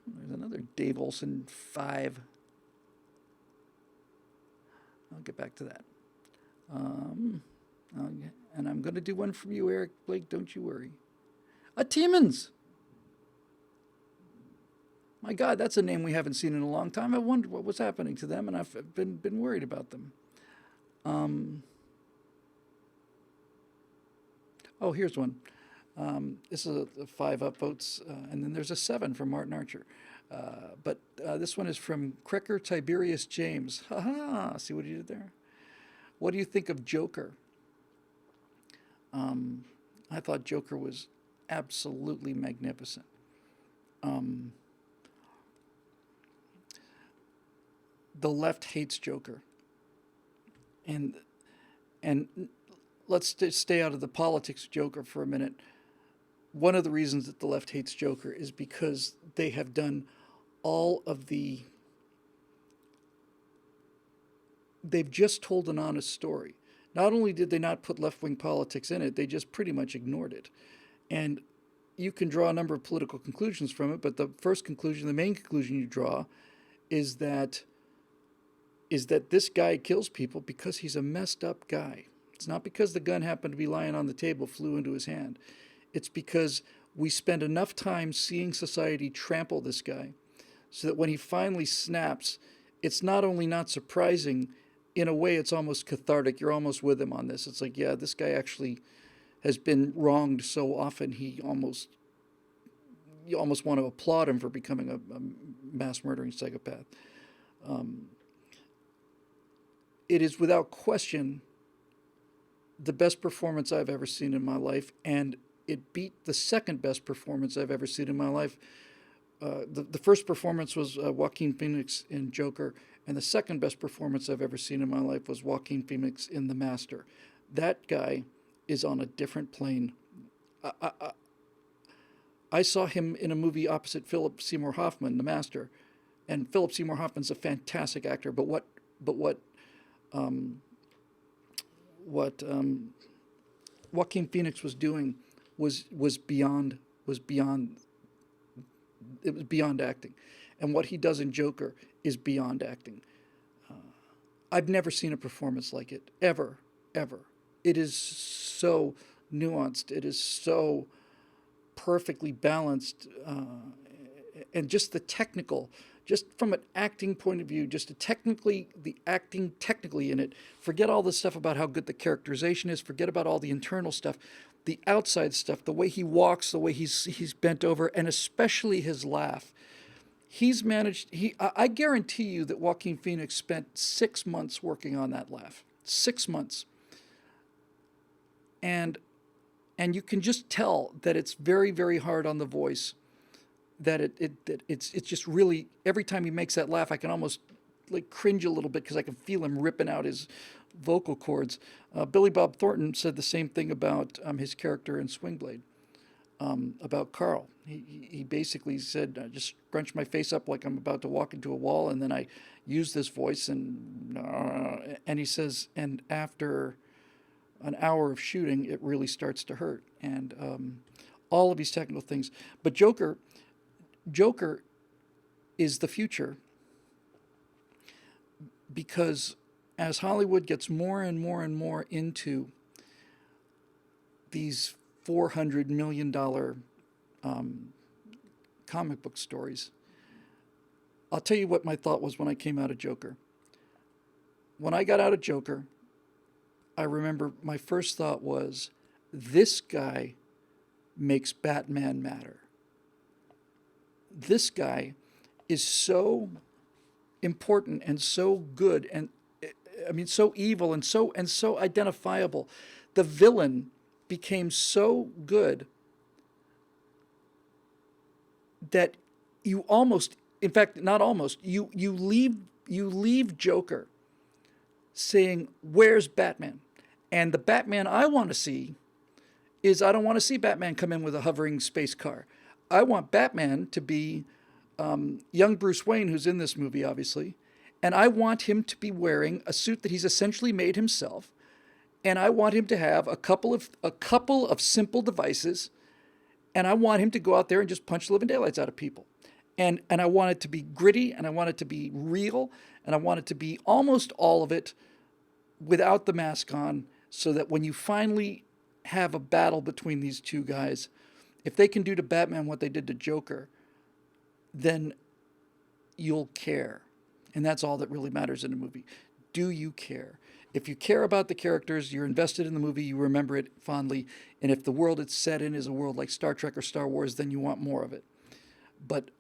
[SPEAKER 1] There's another Dave Olson 5. I'll get back to that. And I'm going to do one from you, Eric Blake. Don't you worry. Tiemens. My God, that's a name we haven't seen in a long time. I wondered what was happening to them, and I've been worried about them. Oh, here's one. This is a 5 upvotes, and then there's a 7 from Martin Archer. But this one is from Crecker Tiberius James. Ha-ha! See what he did there? What do you think of Joker? I thought Joker was absolutely magnificent. The left hates Joker. And let's stay out of the politics of Joker for a minute. One of the reasons that the left hates Joker is because they have done all of they've just told an honest story. Not only did they not put left-wing politics in it, they just pretty much ignored it. And you can draw a number of political conclusions from it, but the first conclusion, the main conclusion you draw, is that this guy kills people because he's a messed up guy. It's not because the gun happened to be lying on the table, flew into his hand. It's because we spend enough time seeing society trample this guy so that when he finally snaps, it's not only not surprising, in a way it's almost cathartic. You're almost with him on this. It's like, yeah, this guy actually has been wronged so often, you almost want to applaud him for becoming a mass murdering psychopath. It is without question the best performance I've ever seen in my life, and it beat the second best performance I've ever seen in my life. The first performance was Joaquin Phoenix in Joker, and the second best performance I've ever seen in my life was Joaquin Phoenix in The Master. That guy is on a different plane. I saw him in a movie opposite Philip Seymour Hoffman, The Master, and Philip Seymour Hoffman's a fantastic actor. But what Joaquin Phoenix was doing was beyond acting, and what he does in Joker is beyond acting. I've never seen a performance like it ever ever. It is so nuanced. It is so perfectly balanced, and just the technical, just from an acting point of view, just the acting technically in it. Forget all the stuff about how good the characterization is. Forget about all the internal stuff, the outside stuff, the way he walks, the way he's bent over, and especially his laugh. He's managed. I guarantee you that Joaquin Phoenix spent 6 months working on that laugh. 6 months, and and you can just tell that it's very, very hard on the voice. It's just really, every time he makes that laugh, I can almost like cringe a little bit because I can feel him ripping out his vocal cords. Billy Bob Thornton said the same thing about his character in Swing Blade, about Carl. He basically said, I just scrunch my face up like I'm about to walk into a wall, and then I use this voice, and he says, and after an hour of shooting, it really starts to hurt, and all of these technical things. But Joker is the future, because as Hollywood gets more and more and more into these $400 million comic book stories, I'll tell you what my thought was when I came out of Joker. When I got out of Joker, I remember my first thought was, this guy makes Batman matter. This guy is so important and so good, and I mean so evil and so identifiable. The villain became so good that you almost, in fact, not almost, you leave Joker saying, where's Batman? And the Batman I want to see is, I don't want to see Batman come in with a hovering space car. I want Batman to be young Bruce Wayne, who's in this movie, obviously, and I want him to be wearing a suit that he's essentially made himself, and I want him to have a couple of simple devices, and I want him to go out there and just punch the living daylights out of people. And I want it to be gritty, and I want it to be real, and I want it to be almost all of it without the mask on, so that when you finally have a battle between these two guys, if they can do to Batman what they did to Joker, then you'll care. And that's all that really matters in a movie. Do you care? If you care about the characters, you're invested in the movie, you remember it fondly. And if the world it's set in is a world like Star Trek or Star Wars, then you want more of it. But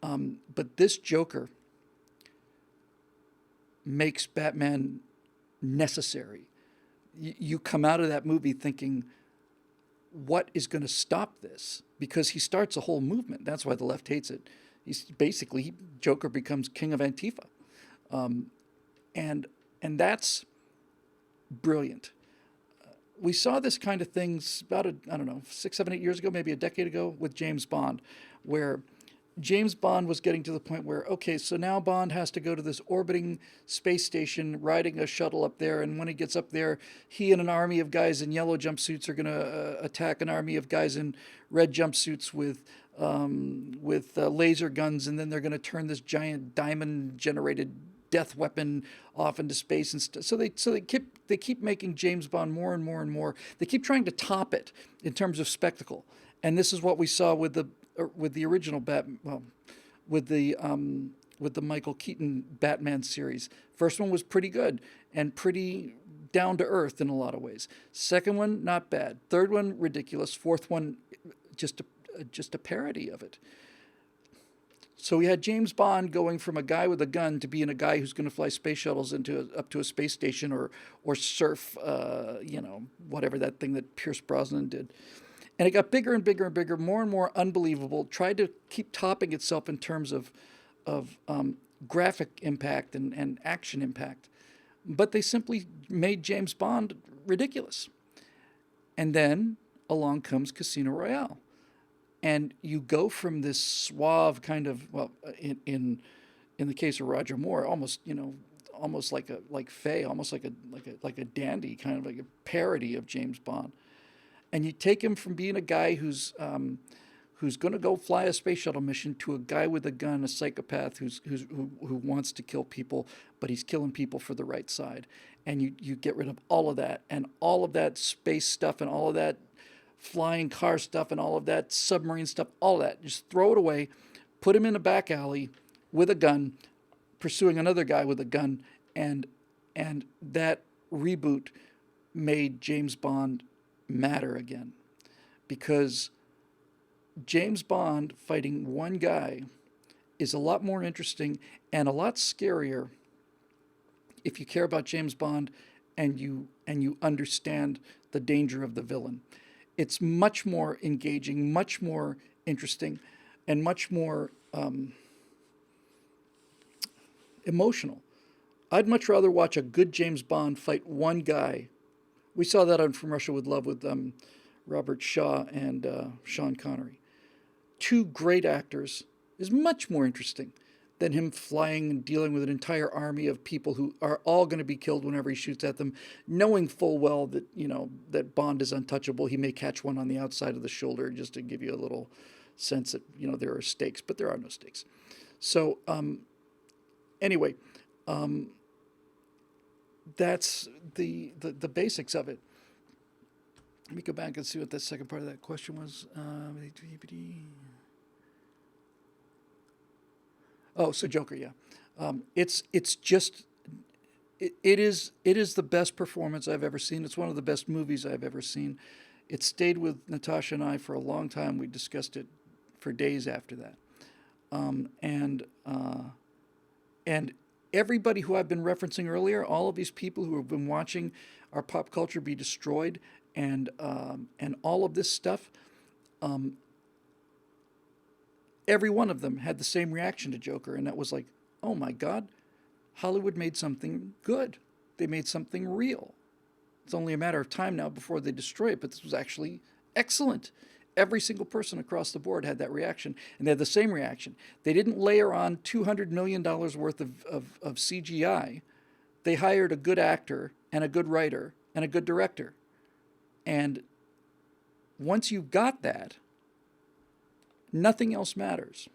[SPEAKER 1] this Joker makes Batman necessary. You come out of that movie thinking, what is going to stop this? Because he starts a whole movement. That's why the left hates it. Joker becomes king of Antifa, and that's brilliant. We saw this kind of things about, I don't know, 6, 7, 8 years ago, maybe a decade ago, with James Bond, where James Bond was getting to the point where, okay, so now Bond has to go to this orbiting space station, riding a shuttle up there, and when he gets up there, he and an army of guys in yellow jumpsuits are going to attack an army of guys in red jumpsuits with laser guns, and then they're going to turn this giant diamond-generated death weapon off into space, and so they keep making James Bond more and more and more. They keep trying to top it in terms of spectacle, and this is what we saw with the original with the Michael Keaton Batman series. First one was pretty good and pretty down to earth in a lot of ways. Second one, not bad. Third one, ridiculous. Fourth one, just a parody of it. So we had James Bond going from a guy with a gun to being a guy who's going to fly space shuttles up to a space station or surf, whatever that thing that Pierce Brosnan did. And it got bigger and bigger and bigger, more and more unbelievable, tried to keep topping itself in terms of graphic impact and action impact. But they simply made James Bond ridiculous. And then along comes Casino Royale. And you go from this suave kind of, in the case of Roger Moore, almost like Faye, almost like a dandy, kind of like a parody of James Bond. And you take him from being a guy who's who's going to go fly a space shuttle mission, to a guy with a gun, a psychopath who wants to kill people, but he's killing people for the right side. And you get rid of all of that, and all of that space stuff, and all of that flying car stuff, and all of that submarine stuff, all of that. Just throw it away, put him in a back alley with a gun, pursuing another guy with a gun, and that reboot made James Bond matter again, because James Bond fighting one guy is a lot more interesting and a lot scarier if you care about James Bond and you understand the danger of the villain. It's much more engaging, much more interesting, and much more emotional. I'd much rather watch a good James Bond fight one guy. We saw that on From Russia with Love with Robert Shaw and Sean Connery. Two great actors is much more interesting than him flying and dealing with an entire army of people who are all going to be killed whenever he shoots at them, knowing full well that, that Bond is untouchable. He may catch one on the outside of the shoulder, just to give you a little sense that, there are stakes, but there are no stakes. So anyway, that's the basics of it. Let me go back and see what the second part of that question was. So Joker, yeah. It is the best performance I've ever seen. It's one of the best movies I've ever seen. It stayed with Natasha and I for a long time. We discussed it for days after that. And everybody who I've been referencing earlier, all of these people who have been watching our pop culture be destroyed, and all of this stuff, every one of them had the same reaction to Joker, and that was like, oh my God, Hollywood made something good. They made something real. It's only a matter of time now before they destroy it, but this was actually excellent. Every single person across the board had that reaction, and they had the same reaction. They didn't layer on $200 million worth of CGI. They hired a good actor and a good writer and a good director. And once you've got that, nothing else matters.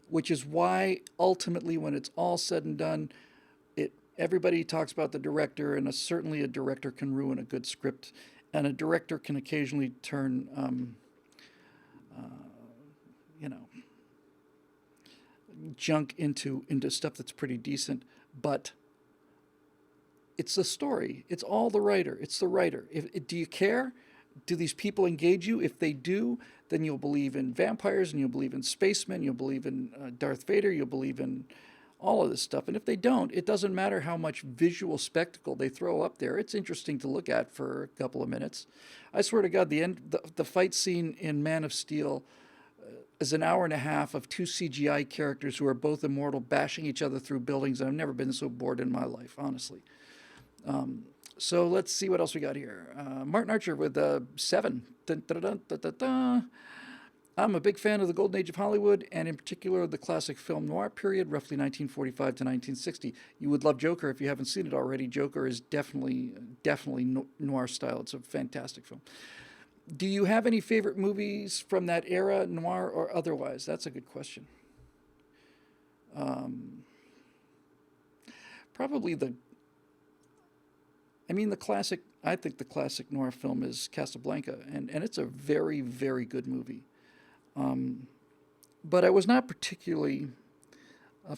[SPEAKER 1] Which is why ultimately, when it's all said and done, everybody talks about the director, and certainly a director can ruin a good script, and a director can occasionally turn, junk into stuff that's pretty decent. But it's the story. It's all the writer. It's the writer. Do you care? Do these people engage you? If they do, then you'll believe in vampires, and you'll believe in spacemen, you'll believe in Darth Vader, you'll believe in all of this stuff. And if they don't, it doesn't matter how much visual spectacle they throw up there. It's interesting to look at for a couple of minutes. I swear to God, the fight scene in Man of Steel is an hour and a half of two CGI characters who are both immortal bashing each other through buildings, and I've never been so bored in my life, honestly. So let's see what else we got here. Martin Archer with 7. Dun, dun, dun, dun, dun, dun. I'm a big fan of the golden age of Hollywood, and in particular the classic film noir period, roughly 1945 to 1960. You would love Joker if you haven't seen it already. Joker is definitely noir style. It's a fantastic film. Do you have any favorite movies from that era, noir or otherwise? That's a good question. Probably the classic, I think the classic noir film is Casablanca, and it's a very, very good movie. But I was not particularly, a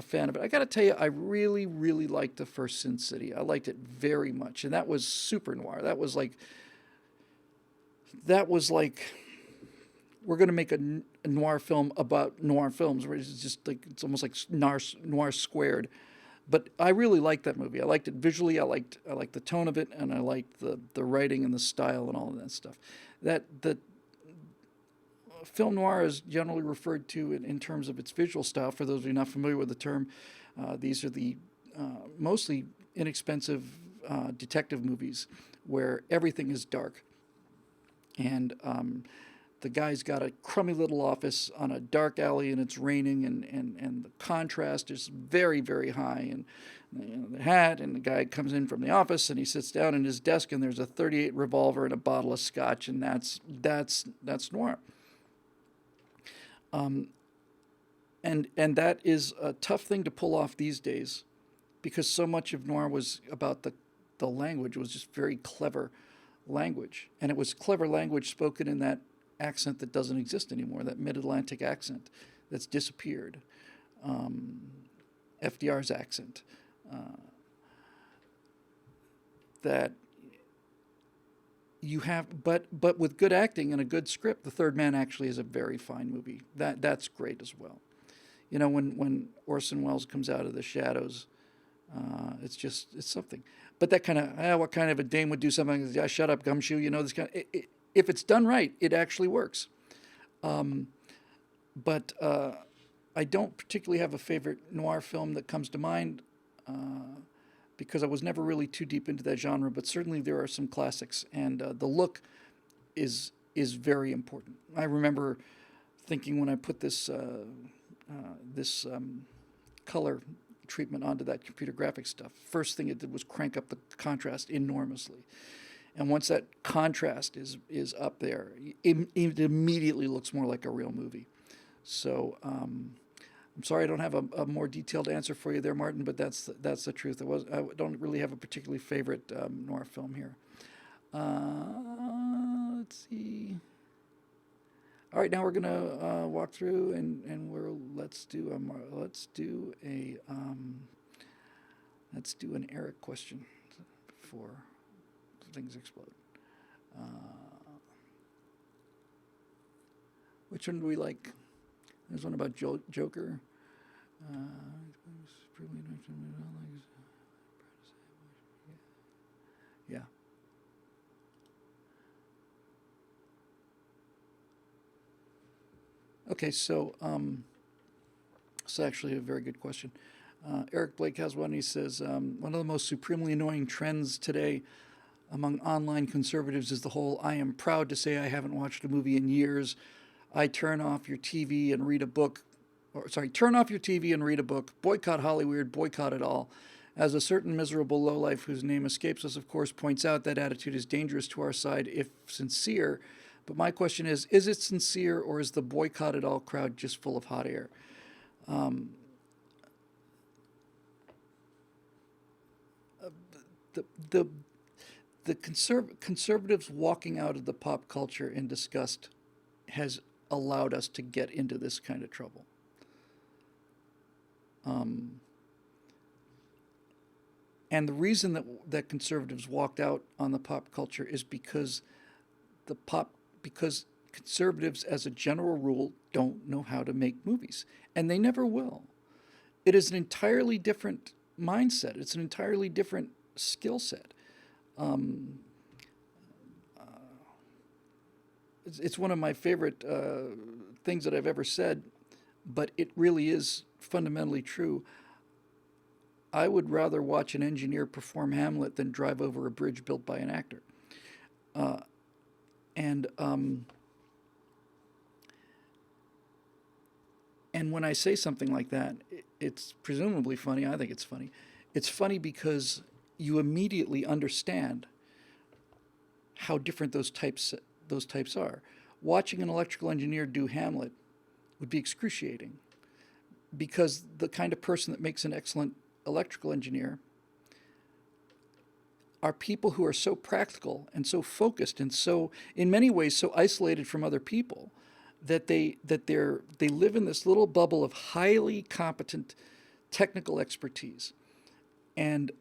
[SPEAKER 1] fan of it. I got to tell you, I really, really liked the first Sin City. I liked it very much, and that was super noir. That was like, we're going to make a noir film about noir films, where it's just like, it's almost like noir squared. But I really liked that movie. I liked it visually. I liked the tone of it, and I liked the writing and the style and all of that stuff. The film noir is generally referred to in terms of its visual style. For those of you not familiar with the term, these are the mostly inexpensive detective movies where everything is dark, and the guy's got a crummy little office on a dark alley and it's raining, and the contrast is very, very high. And the hat, and the guy comes in from the office and he sits down at his desk and there's a 38 revolver and a bottle of scotch, and that's noir. Um, and that is a tough thing to pull off these days, because so much of noir was about the language. It was just very clever language, and it was clever language spoken in that accent that doesn't exist anymore, that mid-Atlantic accent that's disappeared, um, FDR's accent, uh, that you have, but with good acting and a good script, The Third Man actually is a very fine movie. That's great as well. You know, when Orson Welles comes out of the shadows, it's something. But that kind of, what kind of a dame would do something? Yeah, shut up, gumshoe. You know, this kind. If it's done right, it actually works. Um, but I don't particularly have a favorite noir film that comes to mind, because I was never really too deep into that genre. But certainly there are some classics, and the look is very important. I remember thinking when I put this color treatment onto that computer graphics stuff, first thing it did was crank up the contrast enormously. And once that contrast is up there, it immediately looks more like a real movie. So I'm sorry I don't have a more detailed answer for you there, Martin, but that's the truth. I don't really have a particularly favorite noir film here. Let's see. All right, now we're gonna walk through and let's do an Eric question before things explode. Uh, which one do we like? There's one about Joker. Yeah. Okay, so it's actually a very good question. Eric Blake has one. He says, one of the most supremely annoying trends today among online conservatives is the whole "I am proud to say I haven't watched a movie in years. I turn off your TV and read a book." Or, sorry, turn off your TV and read a book. Boycott Hollywood, boycott it all. As a certain miserable lowlife whose name escapes us, of course, points out, that attitude is dangerous to our side if sincere. But my question is it sincere, or is the boycott it all crowd just full of hot air? Um, the the conservatives walking out of the pop culture in disgust has allowed us to get into this kind of trouble. Um, and the reason that conservatives walked out on the pop culture is because because conservatives, as a general rule, don't know how to make movies, and they never will. It is an entirely different mindset. It's an entirely different skill set. Um, it's one of my favorite things that I've ever said, but it really is fundamentally true. I would rather watch an engineer perform Hamlet than drive over a bridge built by an actor. Uh, and and when I say something like that, it's presumably funny. I think it's funny. It's funny because you immediately understand how different those types are. Watching an electrical engineer do Hamlet would be excruciating, because the kind of person that makes an excellent electrical engineer are people who are so practical and so focused and so, in many ways, so isolated from other people that they live in this little bubble of highly competent technical expertise, and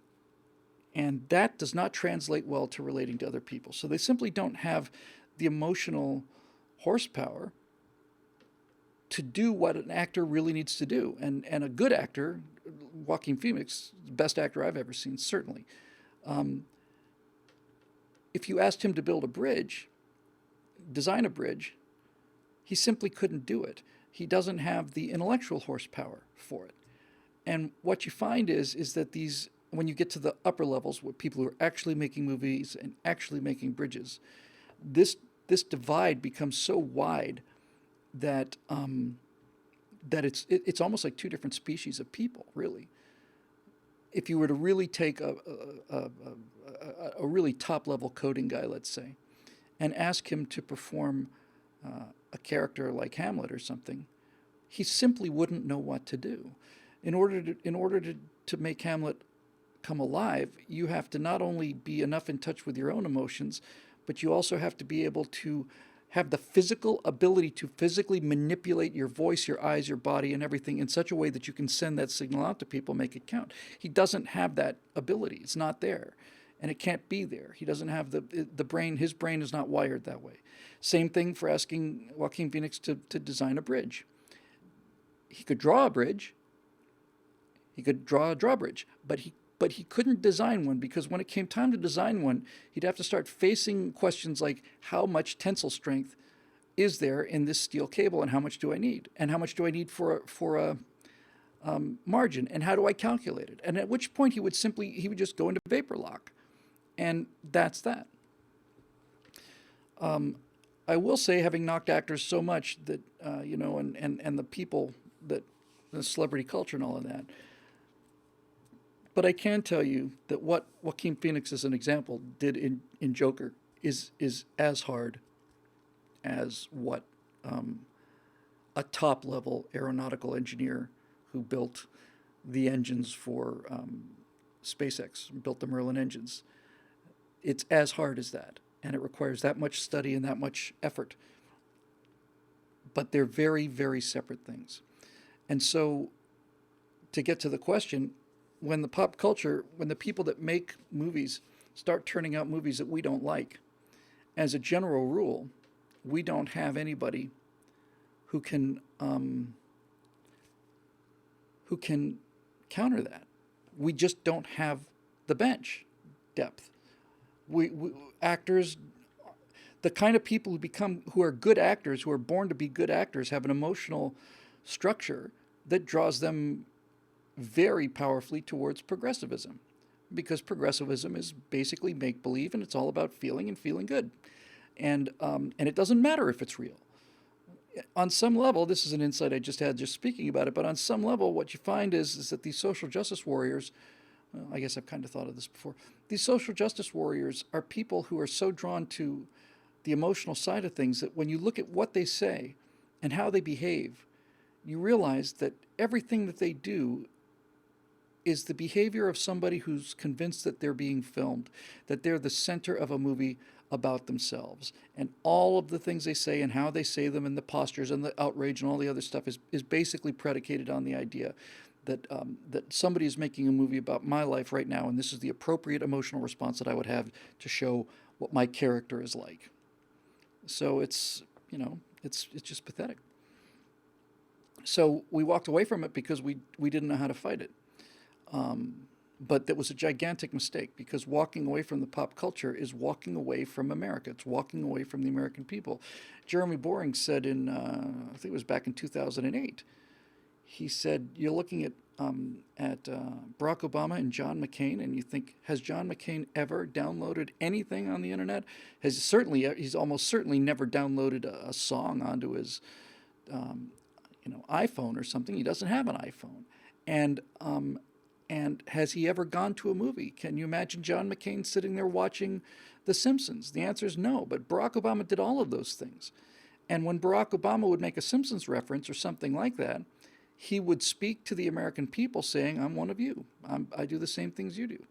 [SPEAKER 1] that does not translate well to relating to other people. So they simply don't have the emotional horsepower to do what an actor really needs to do. And a good actor, Joaquin Phoenix, the best actor I've ever seen, certainly. Um, if you asked him to build a bridge, design a bridge, he simply couldn't do it. He doesn't have the intellectual horsepower for it. And what you find is that when you get to the upper levels, with people who are actually making movies and actually making bridges, this this divide becomes so wide that it's almost like two different species of people, really. If you were to really take a really top level coding guy, let's say, and ask him to perform a character like Hamlet or something, he simply wouldn't know what to do. In order to make Hamlet come alive, you have to not only be enough in touch with your own emotions, but you also have to be able to have the physical ability to physically manipulate your voice, your eyes, your body, and everything in such a way that you can send that signal out to people, make it count. He doesn't have that ability. It's not there. And it can't be there. He doesn't have the brain. His brain is not wired that way. Same thing for asking Joaquin Phoenix to design a bridge. He could draw a bridge. He could draw a drawbridge, but he couldn't design one, because when it came time to design one, he'd have to start facing questions like, how much tensile strength is there in this steel cable, and how much do I need, and how much do I need for a margin, and how do I calculate it? And at which point he would just go into vapor lock, and that's that. I will say, having knocked actors so much that and the people that the celebrity culture and all of that. But I can tell you that what Joaquin Phoenix, as an example, did in Joker is as hard as what a top level aeronautical engineer who built the engines for SpaceX, built the Merlin engines. It's as hard as that, and it requires that much study and that much effort. But they're very, very separate things. And so, to get to the question, when the people that make movies start turning out movies that we don't like, as a general rule, we don't have anybody who can counter that. We just don't have the bench depth. We actors, the kind of people who are good actors, who are born to be good actors, have an emotional structure that draws them very powerfully towards progressivism, because progressivism is basically make-believe, and it's all about feeling and feeling good, and it doesn't matter if it's real. On some level, this is an insight I just had just speaking about it, but on some level, what you find is that these social justice warriors, well, I guess I've kind of thought of this before, these social justice warriors are people who are so drawn to the emotional side of things that when you look at what they say and how they behave, you realize that everything that they do is the behavior of somebody who's convinced that they're being filmed, that they're the center of a movie about themselves. And all of the things they say and how they say them and the postures and the outrage and all the other stuff is basically predicated on the idea that that somebody is making a movie about my life right now, and this is the appropriate emotional response that I would have to show what my character is like. So it's just pathetic. So we walked away from it because we didn't know how to fight it. But that was a gigantic mistake, because walking away from the pop culture is walking away from America. It's walking away from the American people. Jeremy Boring said I think it was back in 2008, he said, you're looking at Barack Obama and John McCain, and you think, has John McCain ever downloaded anything on the internet? He's almost certainly never downloaded a song onto his iPhone or something. He doesn't have an iPhone. And has he ever gone to a movie? Can you imagine John McCain sitting there watching The Simpsons? The answer is no, but Barack Obama did all of those things. And when Barack Obama would make a Simpsons reference or something like that, he would speak to the American people saying, I'm one of you. I do the same things you do.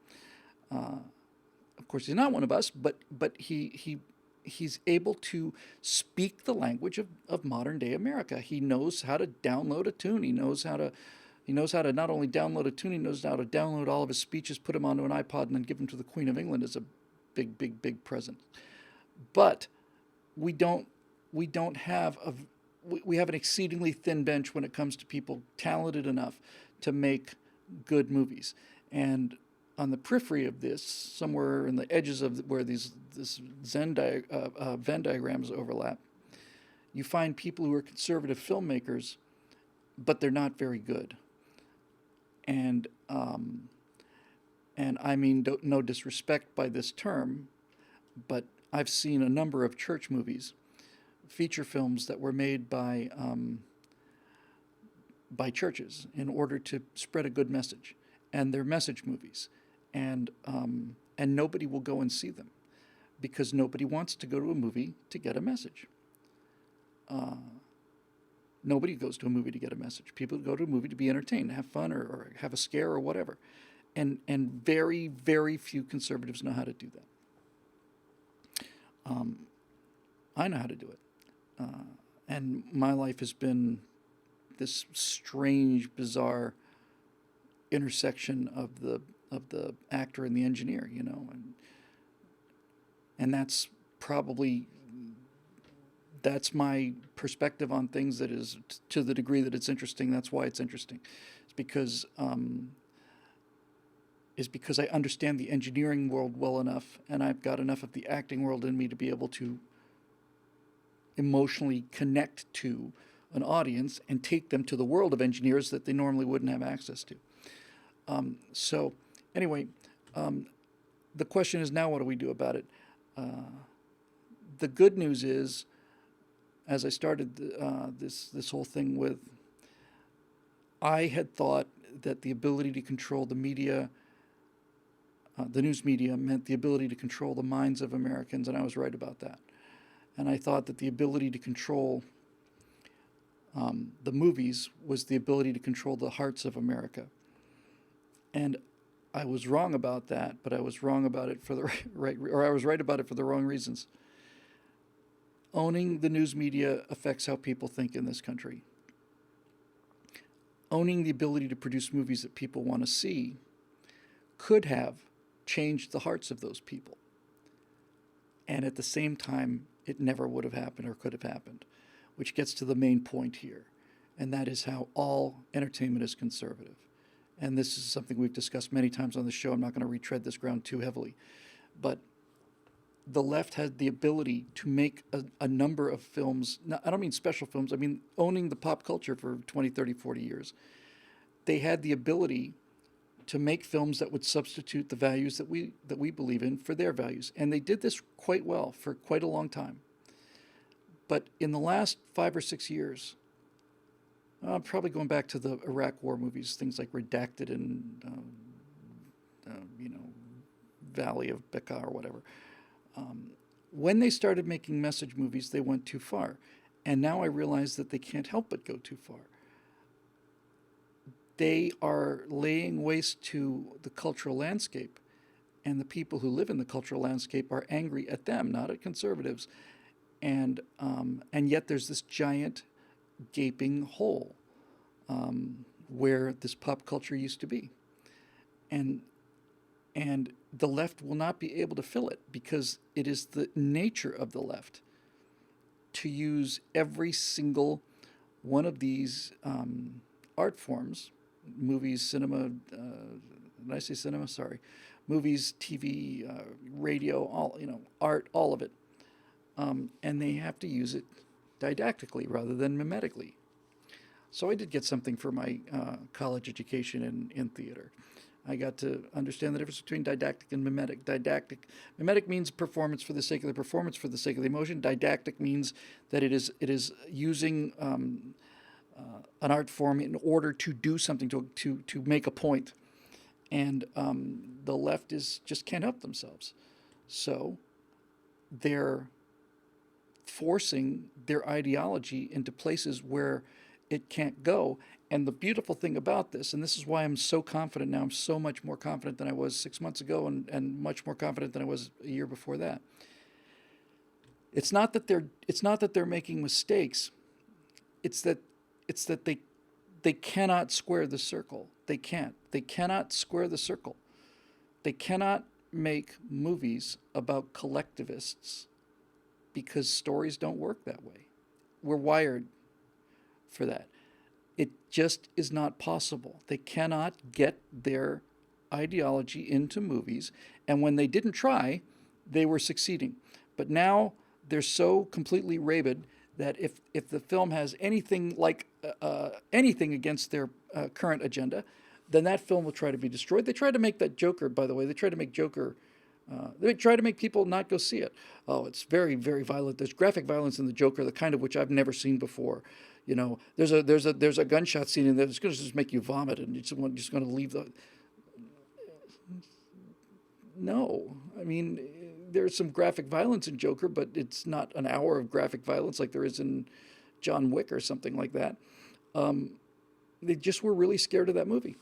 [SPEAKER 1] Of course, he's not one of us, but he's able to speak the language of modern day America. He knows how to download a tune. He knows how to not only download a tune, he knows how to download all of his speeches, put them onto an iPod, and then give them to the Queen of England as a big, big, big present. But we have an exceedingly thin bench when it comes to people talented enough to make good movies. And on the periphery of this, somewhere in the edges of where this Venn diagrams overlap, you find people who are conservative filmmakers, but they're not very good. And I mean no disrespect by this term, but I've seen a number of church movies, feature films that were made by churches in order to spread a good message, and they're message movies, and nobody will go and see them because nobody wants to go to a movie to get a message. Uh, Nobody goes to a movie to get a message. People go to a movie to be entertained, have fun, or have a scare or whatever. And very, very few conservatives know how to do that. I know how to do it. And my life has been this strange, bizarre intersection of the actor and the engineer, and that's my perspective on things. That is, to the degree that it's interesting. That's why it's interesting. It's because I understand the engineering world well enough, and I've got enough of the acting world in me to be able to emotionally connect to an audience and take them to the world of engineers that they normally wouldn't have access to. So, anyway, the question is now, what do we do about it? The good news is, as I started this whole thing with, I had thought that the ability to control the media, the news media, meant the ability to control the minds of Americans, and I was right about that. And I thought that the ability to control the movies was the ability to control the hearts of America. And I was wrong about that, but I was wrong about it for the I was right about it for the wrong reasons. Owning the news media affects how people think in this country. Owning the ability to produce movies that people want to see could have changed the hearts of those people. And at the same time, it never would have happened or could have happened, which gets to the main point here, and that is how all entertainment is conservative. And this is something we've discussed many times on the show. I'm not going to retread this ground too heavily. But the left had the ability to make a number of films. Now, I don't mean special films. I mean owning the pop culture for 20, 30, 40 years. They had the ability to make films that would substitute the values that we believe in for their values. And they did this quite well for quite a long time. But in the last 5 or 6 years, probably going back to the Iraq War movies, things like Redacted and Valley of Bekaa or whatever. When they started making message movies, they went too far. And now I realize that they can't help but go too far. They are laying waste to the cultural landscape, and the people who live in the cultural landscape are angry at them, not at conservatives. And yet there's this giant gaping hole where this pop culture used to be. And the left will not be able to fill it because it is the nature of the left to use every single one of these art forms, movies, cinema, did I say cinema? Sorry. Movies, TV, radio, art, all of it. And they have to use it didactically rather than mimetically. So I did get something for my college education in theater. I got to understand the difference between didactic and mimetic. Mimetic means performance for the sake of the performance, for the sake of the emotion. Didactic means that it is using an art form in order to do something, to make a point. And the left just can't help themselves. So they're forcing their ideology into places where it can't go. And the beautiful thing about this, and this is why I'm so confident now, I'm so much more confident than I was 6 months ago, and much more confident than I was a year before that. It's not that they're making mistakes. It's that they cannot square the circle. They can't. They cannot square the circle. They cannot make movies about collectivists because stories don't work that way. We're wired for that. It just is not possible. They cannot get their ideology into movies, and when they didn't try, they were succeeding. But now they're so completely rabid that if the film has anything like anything against their current agenda, then that film will try to be destroyed. They tried to make that Joker, by the way. They tried to make Joker They try to make people not go see it. Oh, it's very, very violent. There's graphic violence in the Joker, the kind of which I've never seen before. There's a gunshot scene in there that's going to just make you vomit, and you're just going to leave the. No, I mean, there's some graphic violence in Joker, but it's not an hour of graphic violence like there is in John Wick or something like that. They just were really scared of that movie.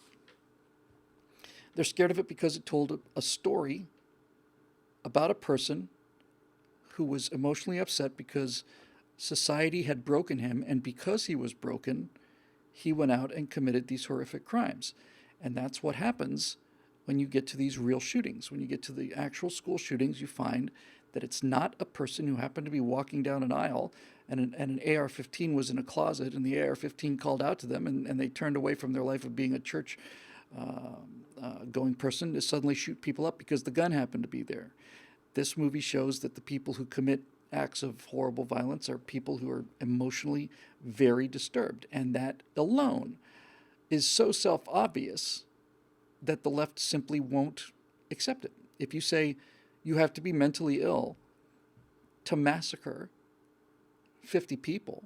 [SPEAKER 1] They're scared of it because it told a story about a person who was emotionally upset because society had broken him, and because he was broken, he went out and committed these horrific crimes. And that's what happens when you get to these real shootings. When you get to the actual school shootings, you find that it's not a person who happened to be walking down an aisle and an AR-15 was in a closet, and the AR-15 called out to them, and they turned away from their life of being a church going person to suddenly shoot people up because the gun happened to be there. This movie shows that the people who commit acts of horrible violence are people who are emotionally very disturbed. And that alone is so self-obvious that the left simply won't accept it. If you say you have to be mentally ill to massacre 50 people,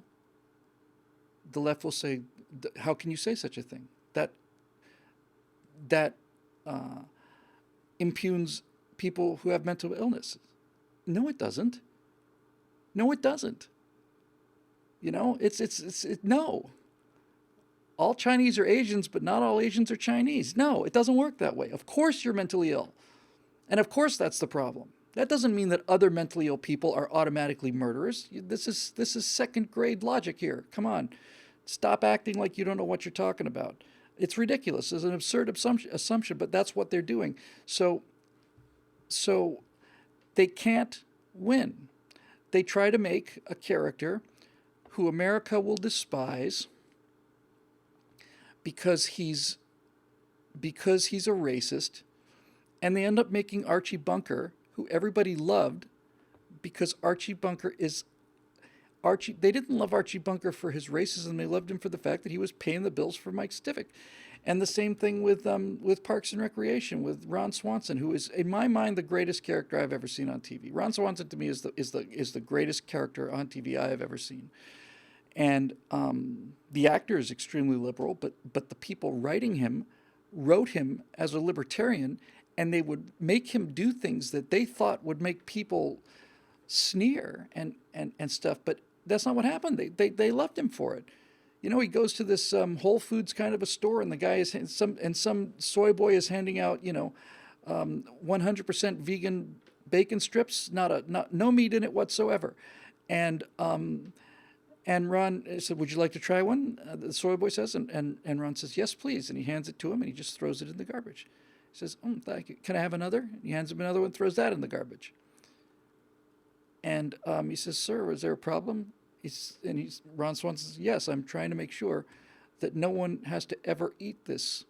[SPEAKER 1] the left will say, how can you say such a thing? That impugns people who have mental illness. No, it doesn't. No, it doesn't. No. All Chinese are Asians, but not all Asians are Chinese. No, it doesn't work that way. Of course you're mentally ill. And of course that's the problem. That doesn't mean that other mentally ill people are automatically murderers. This is second grade logic here. Come on. Stop acting like you don't know what you're talking about. It's ridiculous. It's an absurd assumption, but that's what they're doing. So they can't win. They try to make a character who America will despise because he's a racist, and they end up making Archie Bunker, who everybody loved, because Archie Bunker is Archie. They didn't love Archie Bunker for his racism. They loved him for the fact that he was paying the bills for Mike Stivic. And the same thing with Parks and Recreation, with Ron Swanson, who is, in my mind, the greatest character I've ever seen on TV. Ron Swanson to me is the greatest character on TV I have ever seen. And the actor is extremely liberal, but the people writing him wrote him as a libertarian, and they would make him do things that they thought would make people sneer and stuff. But that's not what happened. They loved him for it. He goes to this Whole Foods kind of a store, and the guy is some soy boy is handing out 100% vegan bacon strips, no meat in it whatsoever, and Ron said, "Would you like to try one?" The soy boy says, and Ron says, "Yes, please," and he hands it to him, and he just throws it in the garbage. He says, "Oh, thank you. Can I have another?" And he hands him another one, throws that in the garbage. And he says, "Sir, is there a problem?" Ron Swanson says, "Yes, I'm trying to make sure that no one has to ever eat this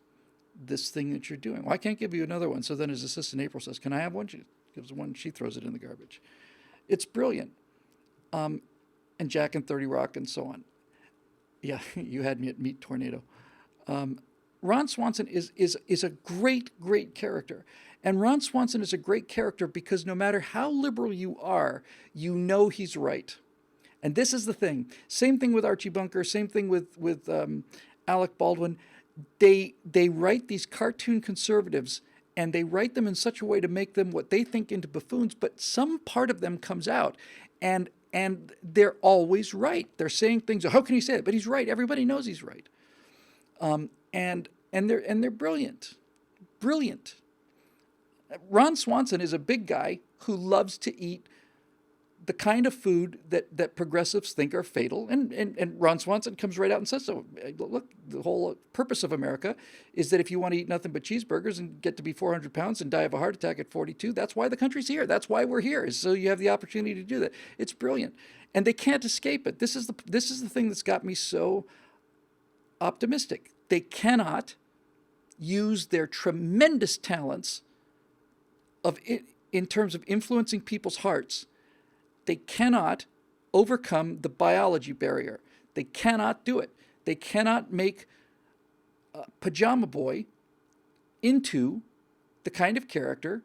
[SPEAKER 1] thing that you're doing." "Well, I can't give you another one." So then his assistant April says, "Can I have one?" She gives one. She throws it in the garbage. It's brilliant. And Jack and 30 Rock and so on. Yeah, you had me at Meat Tornado. Ron Swanson is a great character. And Ron Swanson is a great character because no matter how liberal you are, you know he's right. And this is the thing. Same thing with Archie Bunker. Same thing with Alec Baldwin. They write these cartoon conservatives, and they write them in such a way to make them what they think into buffoons. But some part of them comes out, and they're always right. They're saying things. How can he say it? But he's right. Everybody knows he's right. And they're brilliant. Brilliant. Ron Swanson is a big guy who loves to eat the kind of food that progressives think are fatal. And Ron Swanson comes right out and says so. Look, the whole purpose of America is that if you want to eat nothing but cheeseburgers and get to be 400 pounds and die of a heart attack at 42, that's why the country's here. That's why we're here, is so you have the opportunity to do that. It's brilliant. And they can't escape it. This is the thing that's got me so optimistic. They cannot use their tremendous talents in terms of influencing people's hearts. They cannot overcome the biology barrier. They cannot do it. They cannot make Pajama Boy into the kind of character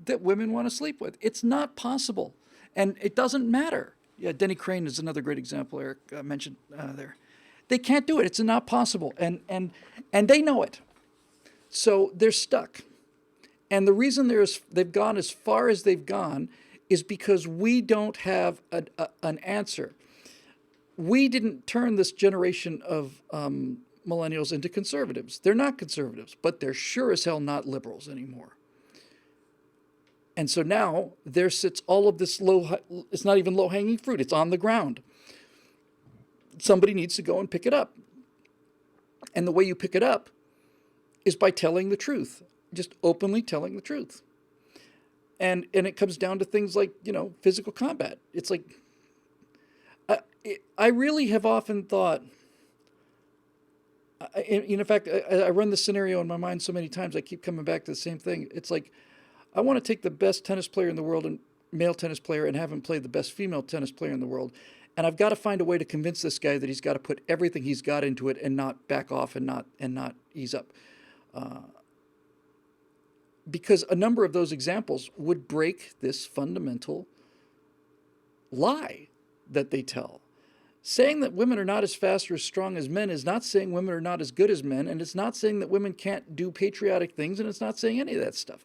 [SPEAKER 1] that women want to sleep with. It's not possible. And it doesn't matter. Yeah, Denny Crane is another great example Eric mentioned there. They can't do it. It's not possible. And they know it. So they're stuck. And the reason they've gone as far as they've gone is because we don't have an answer. We didn't turn this generation of millennials into conservatives. They're not conservatives, but they're sure as hell not liberals anymore. And so now there sits all of this it's not even low-hanging fruit. It's on the ground. Somebody needs to go and pick it up. And the way you pick it up is by telling the truth, just openly telling the truth. And it comes down to things like, physical combat. It's like, I really have often thought, in fact, I run this scenario in my mind so many times, I keep coming back to the same thing. It's like, I want to take the best tennis player in the world, and male tennis player, and have him play the best female tennis player in the world. And I've got to find a way to convince this guy that he's got to put everything he's got into it and not back off and not ease up. Because a number of those examples would break this fundamental lie that they tell. Saying that women are not as fast or as strong as men is not saying women are not as good as men, and it's not saying that women can't do patriotic things, and it's not saying any of that stuff.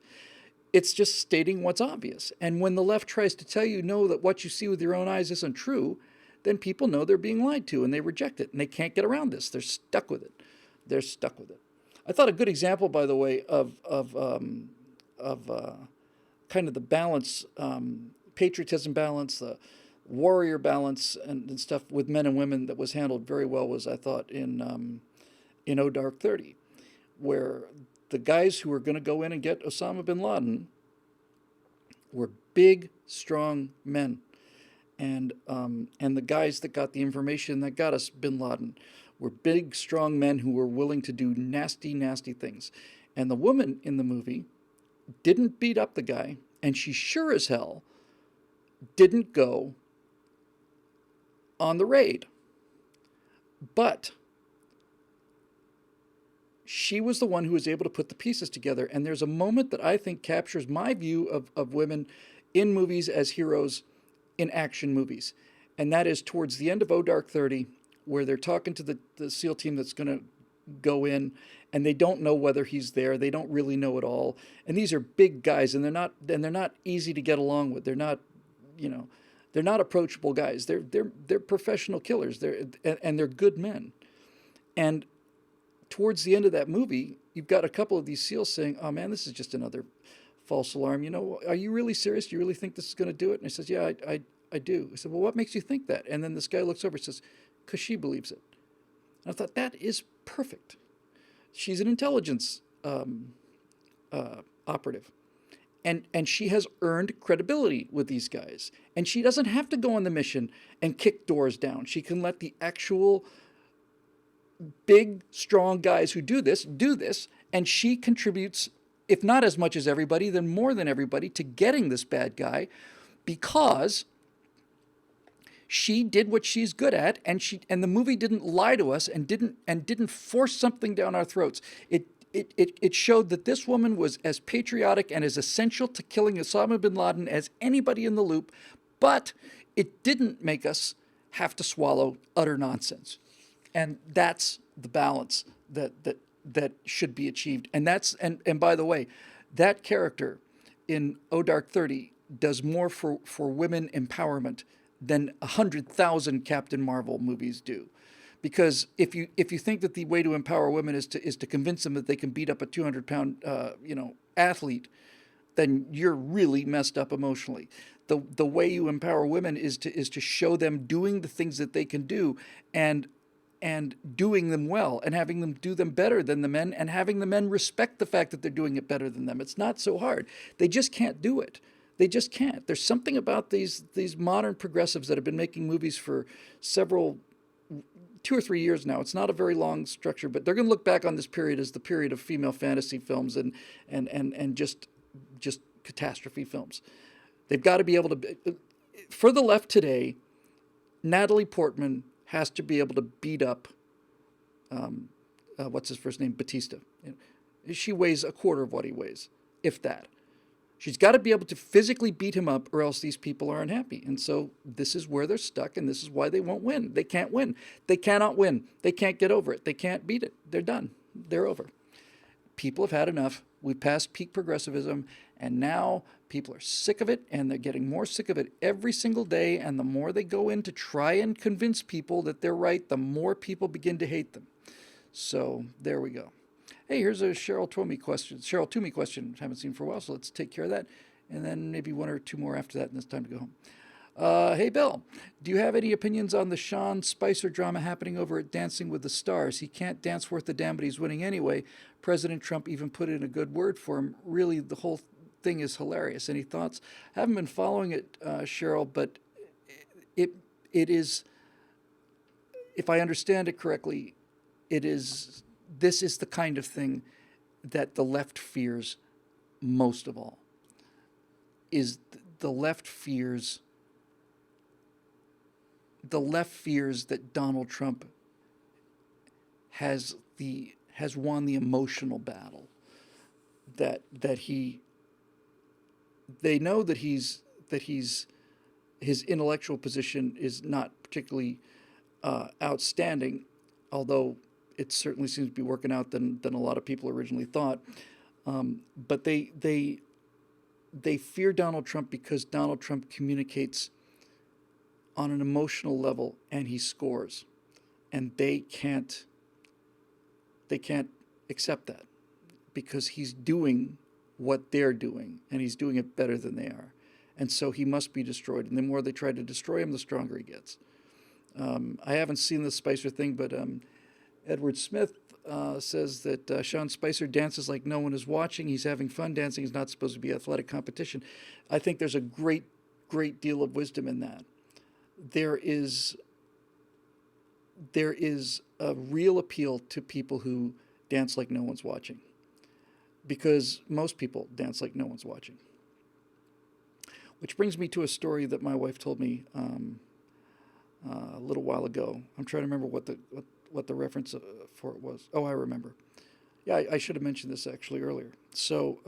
[SPEAKER 1] It's just stating what's obvious. And when the left tries to tell you, no, that what you see with your own eyes isn't true, then people know they're being lied to, and they reject it, and they can't get around this. They're stuck with it. They're stuck with it. I thought a good example, by the way, of kind of the balance, patriotism balance, the warrior balance, and stuff with men and women that was handled very well was, I thought, in O Dark 30, where the guys who were going to go in and get Osama bin Laden were big, strong men. And the guys that got the information that got us bin Laden were big, strong men who were willing to do nasty, nasty things. And the woman in the movie didn't beat up the guy, and she sure as hell didn't go on the raid. But she was the one who was able to put the pieces together. And there's a moment that I think captures my view of women in movies as heroes in action movies. And that is towards the end of O Dark 30, where they're talking to the SEAL team that's going to go in, and they don't know whether he's there. They don't really know at all. And these are big guys, and they're not easy to get along with. They're not, they're not approachable guys. They're professional killers. They're good men. And towards the end of that movie, you've got a couple of these SEALs saying, "Oh man, this is just another false alarm. Are you really serious? Do you really think this is going to do it?" And he says, "Yeah, I do." I said, "Well, what makes you think that?" And then this guy looks over and says, "'Cause she believes it." And I thought, that is perfect. She's an intelligence operative. And she has earned credibility with these guys. And she doesn't have to go on the mission and kick doors down. She can let the actual big, strong guys who do this, and she contributes, if not as much as everybody, then more than everybody, to getting this bad guy, because she did what she's good at, and the movie didn't lie to us and didn't force something down our throats. It showed that this woman was as patriotic and as essential to killing Osama bin Laden as anybody in the loop, but it didn't make us have to swallow utter nonsense. And that's the balance that should be achieved. And by the way, that character in O Dark 30 does more for women empowerment than 100,000 Captain Marvel movies do. Because if you think that the way to empower women is to convince them that they can beat up a 200-pound athlete, then you're really messed up emotionally. The way you empower women is to show them doing the things that they can do, and doing them well, and having them do them better than the men, and having the men respect the fact that they're doing it better than them. It's not so hard. They just can't do it. They just can't. There's something about these modern progressives that have been making movies for 2 or 3 years now. It's not a very long structure, but they're going to look back on this period as the period of female fantasy films and just catastrophe films. They've got to be able to, for the left today, Natalie Portman has to be able to beat up, what's his first name, Batista. She weighs a quarter of what he weighs, if that. She's got to be able to physically beat him up, or else these people are unhappy. And so this is where they're stuck, and this is why they won't win. They can't win. They cannot win. They can't get over it. They can't beat it. They're done. They're over. People have had enough. We've passed peak progressivism, and now people are sick of it, and they're getting more sick of it every single day. And the more they go in to try and convince people that they're right, the more people begin to hate them. So there we go. Hey, here's a Cheryl Toomey question. Haven't seen for a while, so let's take care of that. And then maybe one or two more after that, and it's time to go home. Hey, Bill, do you have any opinions on the Sean Spicer drama happening over at Dancing with the Stars? He can't dance worth a damn, but he's winning anyway. President Trump even put in a good word for him. Really, the whole thing is hilarious. Any thoughts? I haven't been following it, Cheryl, but it is, if I understand it correctly, this is the kind of thing that the left fears most of all. Is the left fears that Donald Trump has won the emotional battle. They know that his intellectual position is not particularly outstanding, although it certainly seems to be working out than a lot of people originally thought. But they fear Donald Trump because Donald Trump communicates on an emotional level, and he scores, and they can't accept that because he's doing what they're doing, and he's doing it better than they are, and so he must be destroyed. And the more they try to destroy him, the stronger he gets. I haven't seen the Spicer thing, but Edward Smith says that Sean Spicer dances like no one is watching. He's having fun dancing. He's not supposed to be athletic competition. I think there's a great deal of wisdom in that. There is a real appeal to people who dance like no one's watching, because most people dance like no one's watching. Which brings me to a story that my wife told me a little while ago. I'm trying to remember what the reference for it was. Oh, I remember. Yeah, I should have mentioned this actually earlier. So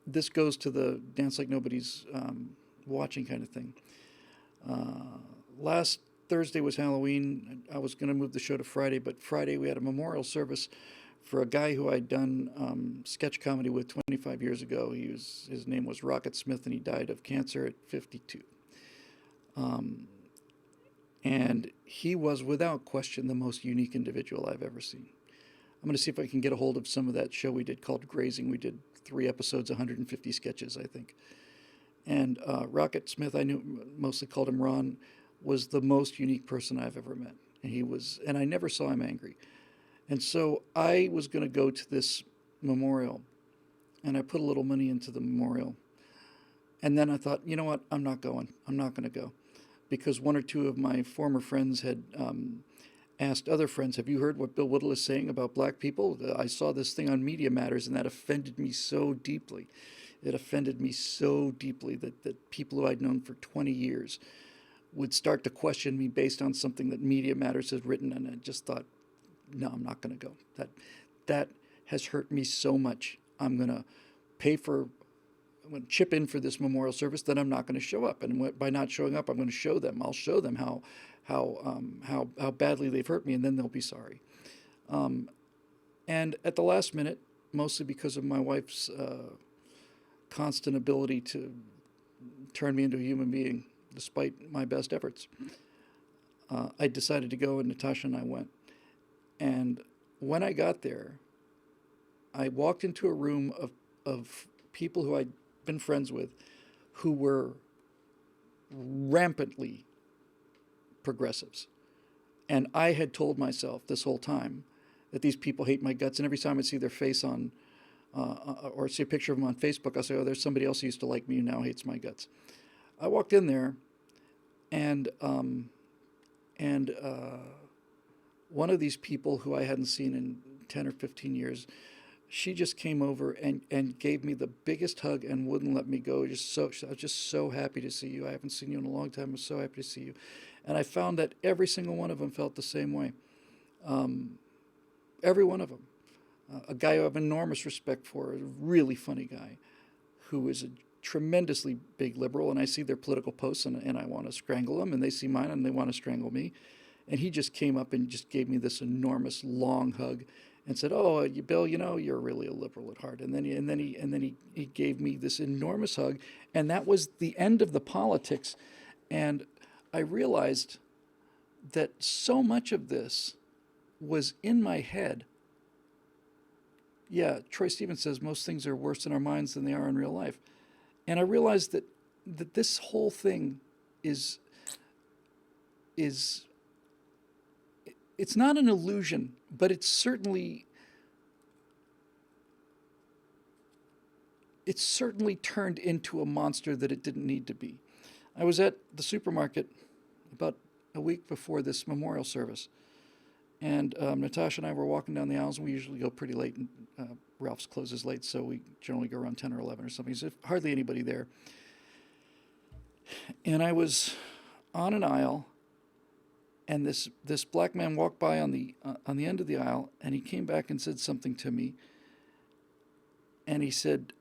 [SPEAKER 1] this goes to the dance like nobody's watching kind of thing. Last Thursday was Halloween. I was going to move the show to Friday, but Friday we had a memorial service for a guy who I'd done sketch comedy with 25 years ago. His name was Rocket Smith, and he died of cancer at 52. And he was, without question, the most unique individual I've ever seen. I'm going to see if I can get a hold of some of that show we did called Grazing. We did 3 episodes, 150 sketches, I think. And Rocket Smith, I mostly called him Ron, was the most unique person I've ever met. And I never saw him angry. And so I was going to go to this memorial, and I put a little money into the memorial. And then I thought, you know what, I'm not going. I'm not going to go. Because one or two of my former friends had asked other friends, have you heard what Bill Whittle is saying about black people? I saw this thing on Media Matters, and that offended me so deeply. It offended me so deeply that people who I'd known for 20 years would start to question me based on something that Media Matters has written, and I just thought, no, I'm not going to go. That has hurt me so much. I'm going to chip in for this memorial service, then I'm not going to show up. And by not showing up, I'm going to show them. I'll show them how badly they've hurt me, and then they'll be sorry. And at the last minute, mostly because of my wife's constant ability to turn me into a human being, despite my best efforts, I decided to go, and Natasha and I went. And when I got there, I walked into a room of people who I'd been friends with, who were rampantly progressives. And I had told myself this whole time that these people hate my guts, and every time I see their face on, or see a picture of them on Facebook, I'll say, oh, there's somebody else who used to like me who now hates my guts. I walked in there, and one of these people who I hadn't seen in 10 or 15 years, she just came over and gave me the biggest hug and wouldn't let me go. I was just so happy to see you. I haven't seen you in a long time. I'm so happy to see you. And I found that every single one of them felt the same way. Every one of them. A guy who I have enormous respect for, a really funny guy, who is a tremendously big liberal, and I see their political posts, and I want to strangle them, and they see mine and they want to strangle me. And he just came up and just gave me this enormous long hug and said, "Oh, Bill, you're really a liberal at heart." And then he gave me this enormous hug, and that was the end of the politics. And I realized that so much of this was in my head. Yeah, Troy Stevens says most things are worse in our minds than they are in real life. And I realized that this whole thing is is it's not an illusion, but it's certainly turned into a monster that it didn't need to be. I was at the supermarket about a week before this memorial service, and Natasha and I were walking down the aisles. We usually go pretty late, and Ralph's closes late, so we generally go around 10 or 11 or something. So hardly anybody there. And I was on an aisle, and this black man walked by on the end of the aisle, and he came back and said something to me. And he said,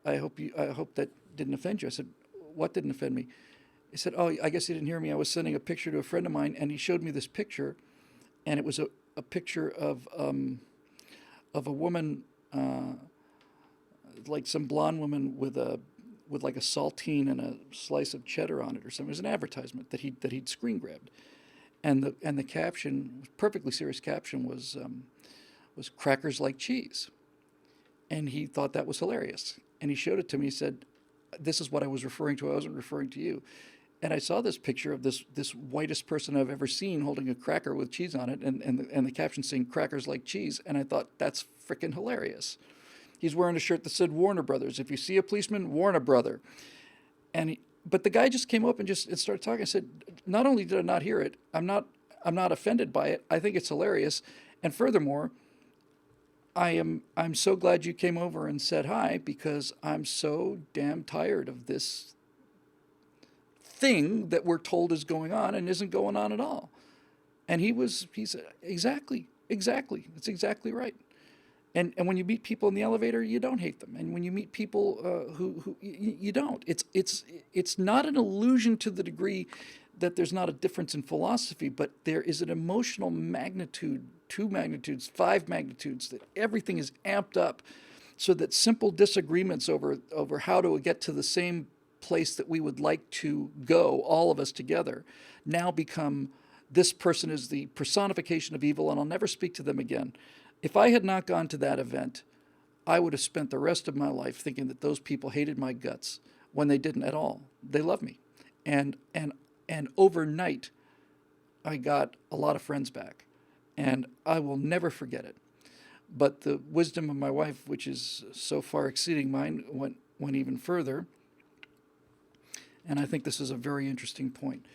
[SPEAKER 1] I hope that didn't offend you." I said, "What didn't offend me?" He said, "Oh, I guess you didn't hear me. I was sending a picture to a friend of mine," and he showed me this picture, and it was a picture of a woman, like some blonde woman with like a saltine and a slice of cheddar on it or something. It was an advertisement that he'd screen grabbed, and the caption, perfectly serious caption, was "Crackers like cheese," and he thought that was hilarious, and he showed it to me. He said, "This is what I was referring to. I wasn't referring to you." And I saw this picture of this whitest person I've ever seen holding a cracker with cheese on it, and the caption saying "Crackers like cheese," and I thought, that's freaking hilarious. He's wearing a shirt that said Warner Brothers. If you see a policeman, warn a brother. But the guy just came up and started talking. I said, not only did I not hear it, I'm not offended by it. I think it's hilarious, and furthermore, I'm so glad you came over and said hi, because I'm so damn tired of this thing that we're told is going on and isn't going on at all. And he said, exactly. That's exactly right. And when you meet people in the elevator, you don't hate them. And when you meet people who you don't. It's not an illusion to the degree that there's not a difference in philosophy, but there is an emotional magnitude, 2 magnitudes, 5 magnitudes, that everything is amped up, so that simple disagreements over how to get to the same place that we would like to go, all of us together, now become, this person is the personification of evil, and I'll never speak to them again. If I had not gone to that event, I would have spent the rest of my life thinking that those people hated my guts, when they didn't at all. They love me. And overnight, I got a lot of friends back, and I will never forget it. But the wisdom of my wife, which is so far exceeding mine, went even further. And I think this is a very interesting point.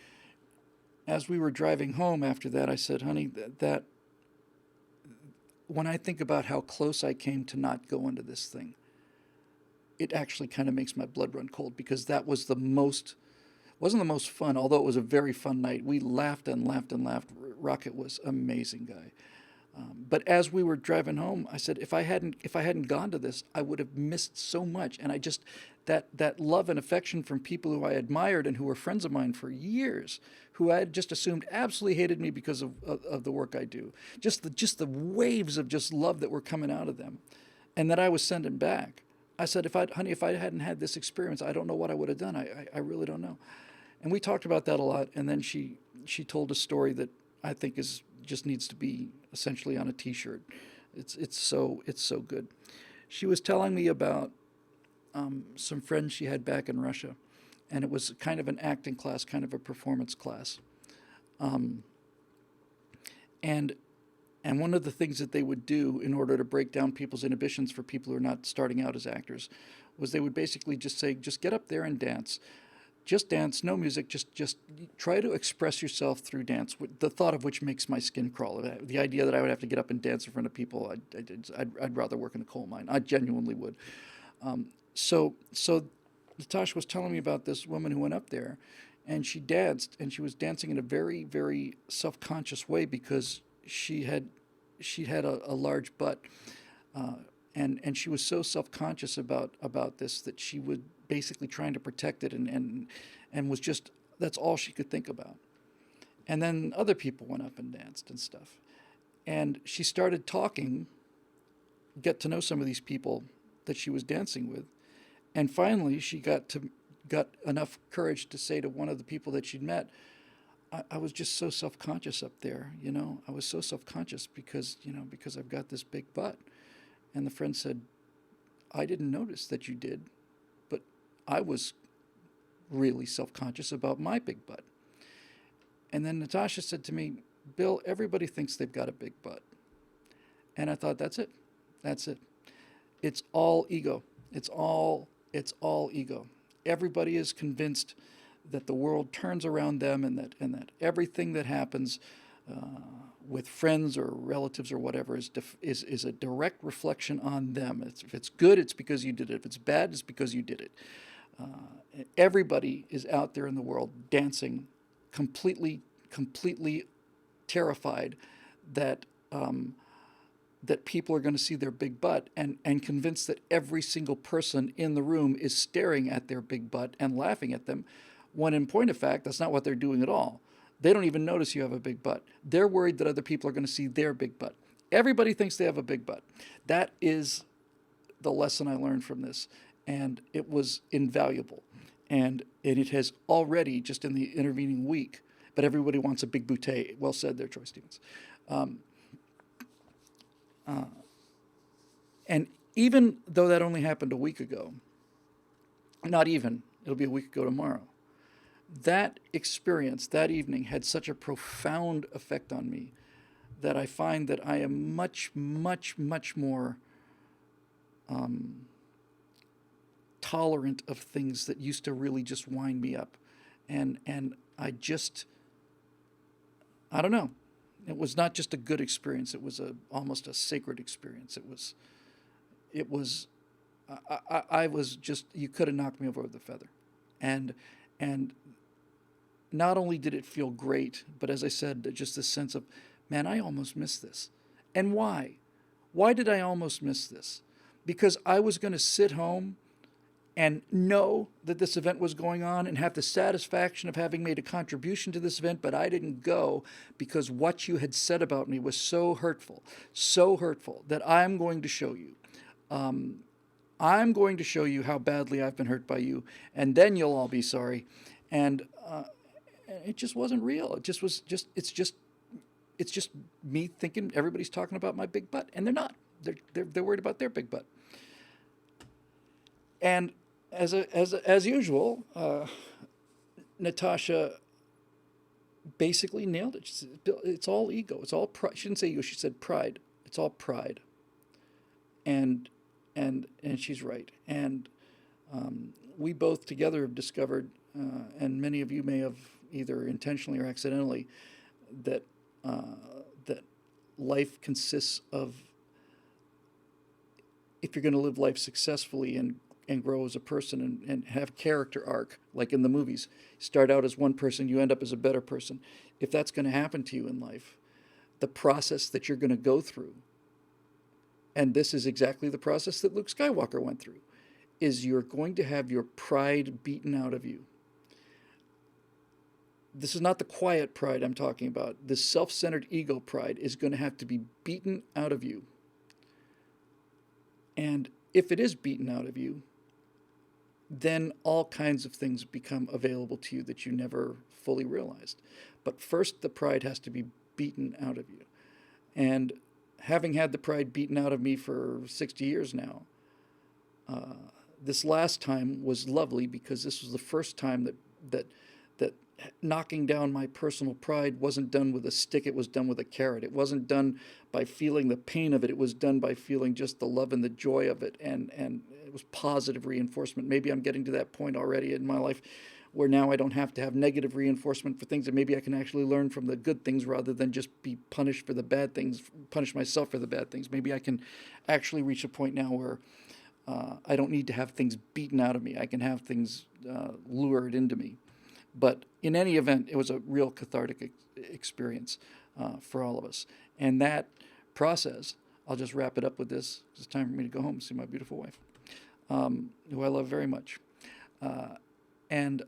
[SPEAKER 1] As we were driving home after that, I said, "Honey, that when I think about how close I came to not go into this thing, it actually kind of makes my blood run cold, because that was wasn't the most fun, although it was a very fun night. We laughed and laughed and laughed. Rocket was an amazing guy. But as we were driving home, I said, if I hadn't gone to this, I would have missed so much. And I just, that love and affection from people who I admired and who were friends of mine for years, who I had just assumed absolutely hated me because of the work I do. Just the waves of just love that were coming out of them, and that I was sending back. I said, honey, if I hadn't had this experience, I don't know what I would have done. I really don't know. And we talked about that a lot. And then she told a story that I think just needs to be essentially on a T-shirt. It's so good. She was telling me about some friends she had back in Russia, and it was kind of an acting class, kind of a performance class. And one of the things that they would do in order to break down people's inhibitions for people who are not starting out as actors was they would basically just say, just get up there and dance. Just dance, no music, just try to express yourself through dance, the thought of which makes my skin crawl. The idea that I would have to get up and dance in front of people, I'd rather work in a coal mine. I genuinely would. So Natasha was telling me about this woman who went up there, and she danced, and she was dancing in a very, very self-conscious way, because she'd had a large butt, and she was so self-conscious about this that she was basically trying to protect it, and was just, that's all she could think about. And then other people went up and danced and stuff, and she started talking, get to know some of these people that she was dancing with, and finally she got enough courage to say to one of the people that she'd met, I was just so self-conscious up there, you know. I was so self-conscious because, you know, because I've got this big butt. And the friend said, I didn't notice that you did, but I was really self-conscious about my big butt. And then Natasha said to me, Bill, everybody thinks they've got a big butt. And I thought, that's it. That's it. It's all ego. It's all ego. Everybody is convinced that the world turns around them, and that everything that happens with friends or relatives or whatever is a direct reflection on them. If it's good, it's because you did it. If it's bad, it's because you did it. Everybody is out there in the world dancing, completely terrified that that people are going to see their big butt, and convinced that every single person in the room is staring at their big butt and laughing at them, when in point of fact, that's not what they're doing at all. They don't even notice you have a big butt. They're worried that other people are going to see their big butt. Everybody thinks they have a big butt. That is the lesson I learned from this, and it was invaluable. And it has already, just in the intervening week, but everybody wants a big bouquet. Well said there, Troy Stevens. And even though that only happened a week ago, not even, it'll be a week ago tomorrow, that experience, that evening, had such a profound effect on me that I find that I am much more tolerant of things that used to really just wind me up. And I don't know. It was not just a good experience. It was almost a sacred experience. It was, I was just, you could have knocked me over with a feather. And not only did it feel great, but as I said, just this sense of, man, I almost missed this. And why? Why did I almost miss this? Because I was going to sit home and know that this event was going on and have the satisfaction of having made a contribution to this event, but I didn't go because what you had said about me was so hurtful that I'm going to show you. I'm going to show you how badly I've been hurt by you, and then you'll all be sorry. And it just wasn't real. It's just me thinking everybody's talking about my big butt, and they're not. They're worried about their big butt. And as usual, Natasha basically nailed it. She said, it's all ego. It's all pride. She didn't say ego. She said pride. It's all pride. And she's right. And we both together have discovered, and many of you may have either intentionally or accidentally, that that life consists of, if you're going to live life successfully and grow as a person and have character arc, like in the movies, start out as one person, you end up as a better person. If that's going to happen to you in life, the process that you're going to go through, and this is exactly the process that Luke Skywalker went through, is you're going to have your pride beaten out of you. This is not the quiet pride I'm talking about. This self-centered ego pride is going to have to be beaten out of you. And if it is beaten out of you, then all kinds of things become available to you that you never fully realized. But first, the pride has to be beaten out of you. And having had the pride beaten out of me for 60 years now, this last time was lovely because this was the first time that knocking down my personal pride wasn't done with a stick, it was done with a carrot. It wasn't done by feeling the pain of it, it was done by feeling just the love and the joy of it, and it was positive reinforcement. Maybe I'm getting to that point already in my life where now I don't have to have negative reinforcement for things, and maybe I can actually learn from the good things rather than just be punished for the bad things, punish myself for the bad things. Maybe I can actually reach a point now where I don't need to have things beaten out of me. I can have things lured into me. But in any event, it was a real cathartic experience for all of us. And that process I'll just wrap it up with this. It's time for me to go home and see my beautiful wife, who I love very much. Uh, and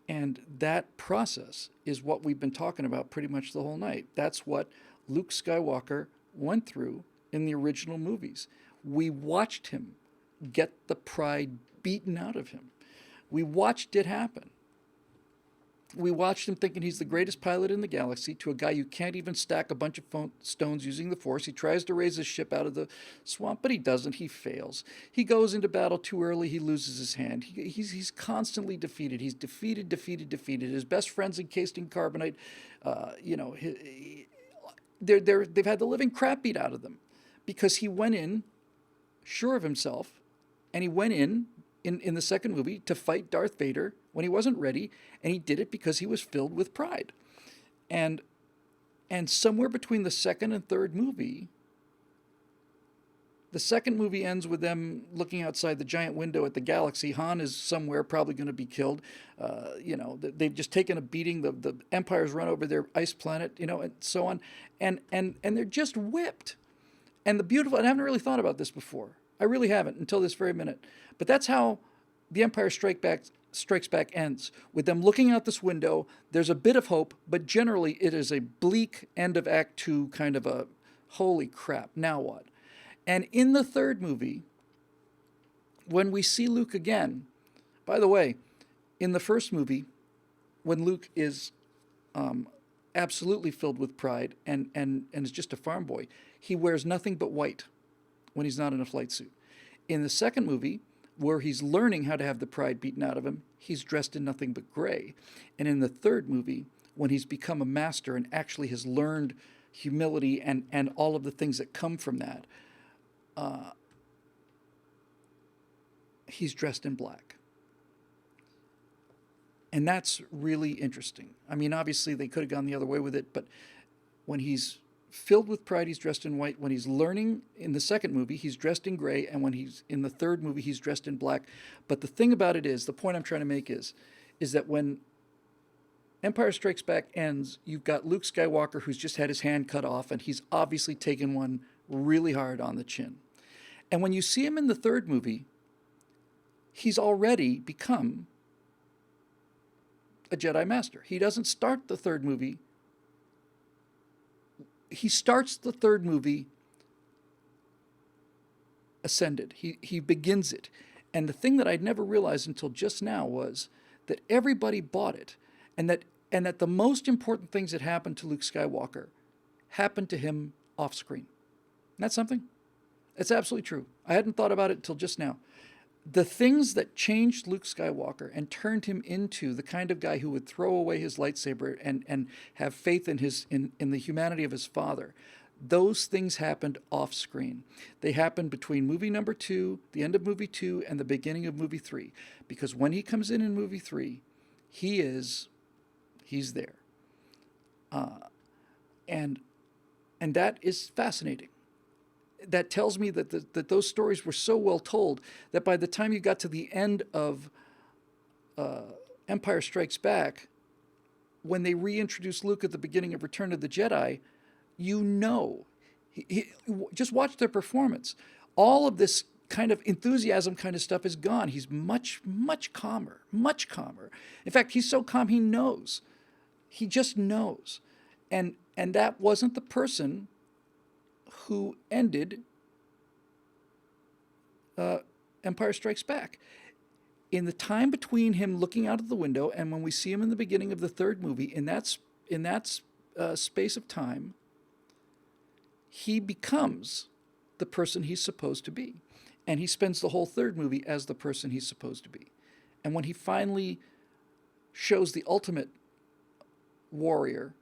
[SPEAKER 1] and that process is what we've been talking about pretty much the whole night. That's what Luke Skywalker went through in the original movies. We watched him get the pride beaten out of him. We watched it happen. We watched him thinking he's the greatest pilot in the galaxy to a guy who can't even stack a bunch of stones using the Force. He tries to raise his ship out of the swamp, but he doesn't. He fails. He goes into battle too early. He loses his hand. He's constantly defeated. He's defeated. His best friend's encased in carbonite. They've had the living crap beat out of them because he went in sure of himself, and he went in the second movie to fight Darth Vader when he wasn't ready, and he did it because he was filled with pride. And somewhere between the second and third movie, the second movie ends with them looking outside the giant window at the galaxy. Han is somewhere, probably going to be killed. They've just taken a beating. The Empire's run over their ice planet, and so on. And they're just whipped. And and I haven't really thought about this before. I really haven't until this very minute. But that's how The Empire Strikes Back ends, with them looking out this window. There's a bit of hope, but generally it is a bleak end of Act 2 kind of a, holy crap, now what? And in the third movie, when we see Luke again, by the way, in the first movie, when Luke is absolutely filled with pride and is just a farm boy, he wears nothing but white when he's not in a flight suit. In the second movie, where he's learning how to have the pride beaten out of him, he's dressed in nothing but gray. And in the third movie, when he's become a master and actually has learned humility and all of the things that come from that, he's dressed in black. And that's really interesting. I mean, obviously they could have gone the other way with it, but when he's filled with pride, he's dressed in white. When he's learning in the second movie, he's dressed in gray. And when he's in the third movie, he's dressed in black. But the thing about it is, the point I'm trying to make is that when Empire Strikes Back ends, you've got Luke Skywalker who's just had his hand cut off, and he's obviously taken one really hard on the chin. And when you see him in the third movie, he's already become a Jedi Master. He doesn't start the third movie. He starts the third movie ascended. He begins it. And the thing that I'd never realized until just now was that everybody bought it, and that the most important things that happened to Luke Skywalker happened to him off screen. Isn't that something? It's absolutely true. I hadn't thought about it until just now. The things that changed Luke Skywalker and turned him into the kind of guy who would throw away his lightsaber and have faith in the humanity of his father, those things happened off screen. They happened between movie number 2, the end of movie 2, and the beginning of movie 3. Because when he comes in movie 3, he's there. And that is fascinating. That tells me that those stories were so well told that by the time you got to the end of Empire Strikes Back, when they reintroduced Luke at the beginning of Return of the Jedi, just watch their performance. All of this kind of enthusiasm kind of stuff is gone. He's much, much calmer, much calmer. In fact, he's so calm he knows. He just knows. And that wasn't the person who ended Empire Strikes Back. In the time between him looking out of the window and when we see him in the beginning of the third movie, in that space of time, he becomes the person he's supposed to be. And he spends the whole third movie as the person he's supposed to be. And when he finally shows the ultimate warrior,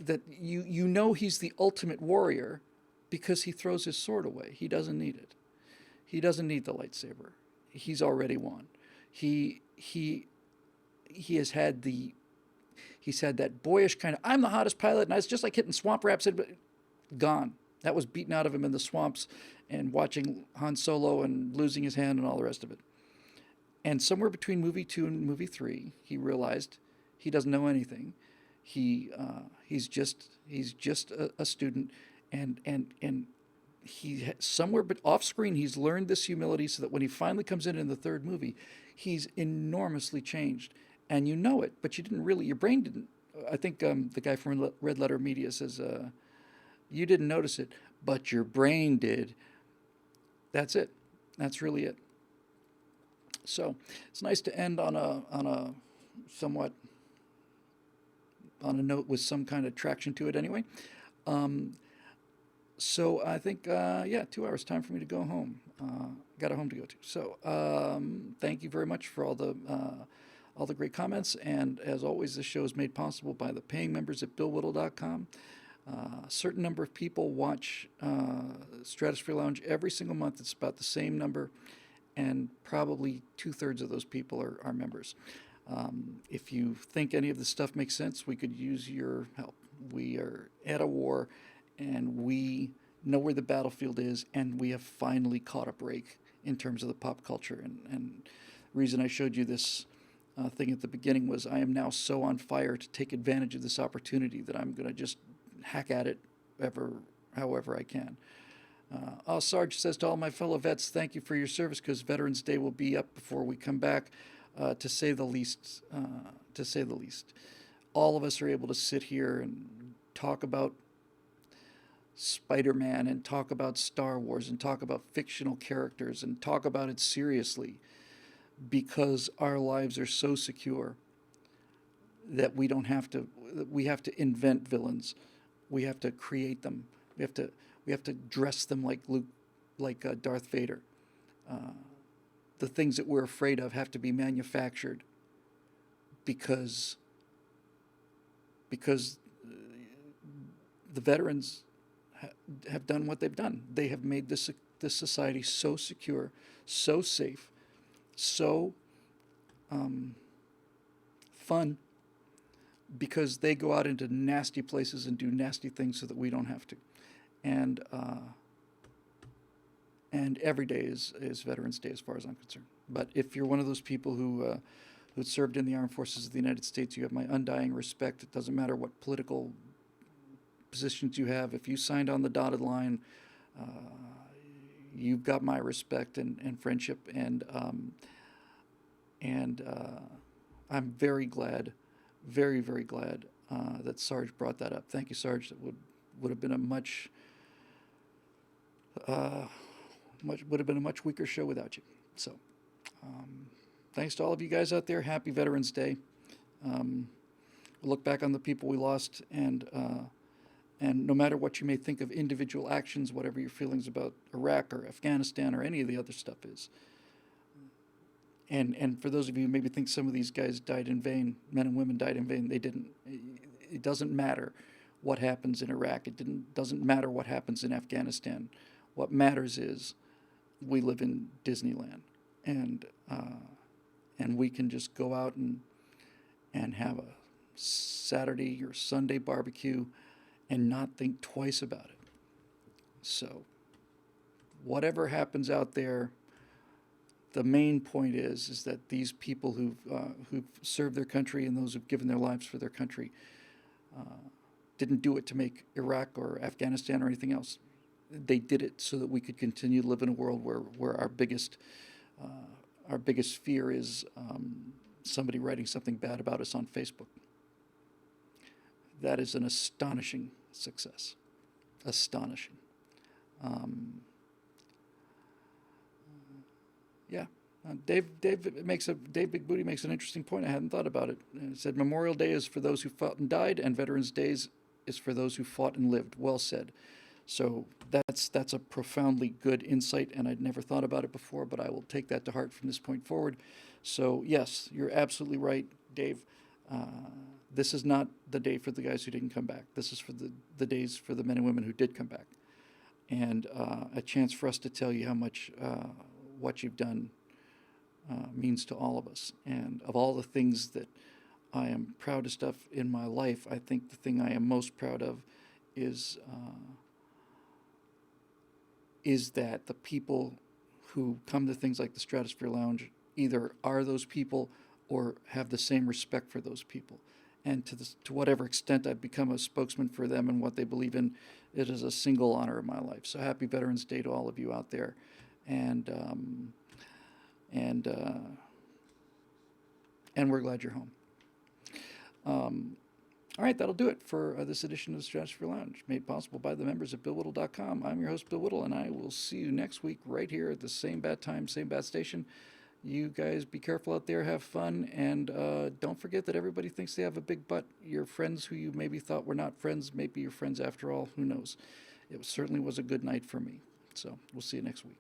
[SPEAKER 1] that you know he's the ultimate warrior because he throws his sword away. He doesn't need it. He doesn't need the lightsaber. He's already won. He's had that boyish kind of, I'm the hottest pilot, and it's just like hitting swamp raps, but gone. That was beaten out of him in the swamps and watching Han Solo and losing his hand and all the rest of it. And somewhere between movie 2 and movie 3, he realized he doesn't know anything. He's just a student, and somewhere but off screen he's learned this humility so that when he finally comes in the third movie, he's enormously changed, and you know it, but you didn't really, your brain didn't. I think the guy from Red Letter Media says you didn't notice it, but your brain did. That's it. That's really it. So it's nice to end on a somewhat on a note with some kind of traction to it anyway. Um, so I think yeah, 2 hours time for me to go home. Got a home to go to. So thank you very much for all the great comments. And as always, this show is made possible by the paying members at BillWhittle.com. A certain number of people watch Stratosphere Lounge every single month. It's about the same number, and probably 2/3 of those people are members. If you think any of this stuff makes sense, we could use your help. We are at a war, and we know where the battlefield is, and we have finally caught a break in terms of the pop culture. And the reason I showed you this thing at the beginning was I am now so on fire to take advantage of this opportunity that I'm going to just hack at it however I can. Sarge says to all my fellow vets, thank you for your service, because Veterans Day will be up before we come back, to say the least. To say the least. All of us are able to sit here and talk about Spider-Man and talk about Star Wars and talk about fictional characters and talk about it seriously because our lives are so secure that we have to invent villains. We have to create them. We have to dress them like Luke, like Darth Vader. The things that we're afraid of have to be manufactured because the veterans have done what they've done. They have made this society so secure, so safe, so fun, because they go out into nasty places and do nasty things so that we don't have to. And every day is Veterans Day as far as I'm concerned. But if you're one of those people who served in the armed forces of the United States, you have my undying respect. It doesn't matter what political positions you have. If you signed on the dotted line, you've got my respect and friendship. And I'm very glad, very, very glad that Sarge brought that up. Thank you, Sarge. That would have been a much weaker show without you. So, thanks to all of you guys out there. Happy Veterans Day. We'll look back on the people we lost, and no matter what you may think of individual actions, whatever your feelings about Iraq or Afghanistan or any of the other stuff is, and for those of you who maybe think some of these guys died in vain, men and women died in vain, they didn't. It doesn't matter what happens in Iraq. Doesn't matter what happens in Afghanistan. What matters is we live in Disneyland, and we can just go out and have a Saturday or Sunday barbecue and not think twice about it. So whatever happens out there, the main point is that these people who've served their country and those who've given their lives for their country didn't do it to make Iraq or Afghanistan or anything else. They did it so that we could continue to live in a world where our biggest fear is somebody writing something bad about us on Facebook. That is an astonishing success. Astonishing. Yeah. Dave Big Booty makes an interesting point. I hadn't thought about it. He said Memorial Day is for those who fought and died, and Veterans Days is for those who fought and lived. Well said. So that's a profoundly good insight, and I'd never thought about it before, but I will take that to heart from this point forward. So yes, you're absolutely right, Dave. This is not the day for the guys who didn't come back. This is for the days for the men and women who did come back, and a chance for us to tell you how much what you've done means to all of us. And of all the things that I am proudest of in my life, I think the thing I am most proud of is that the people who come to things like the Stratosphere Lounge either are those people or have the same respect for those people. and to whatever extent I've become a spokesman for them and what they believe in, it is a single honor of my life. So happy Veterans Day to all of you out there, and and uh, and we're glad you're home. All right, that'll do it for this edition of the Stratosphere Lounge, made possible by the members at BillWhittle.com. I'm your host, Bill Whittle, and I will see you next week right here at the same bad time, same bad station. You guys be careful out there, have fun, and don't forget that everybody thinks they have a big butt. Your friends who you maybe thought were not friends may be your friends after all. Who knows? It certainly was a good night for me. So we'll see you next week.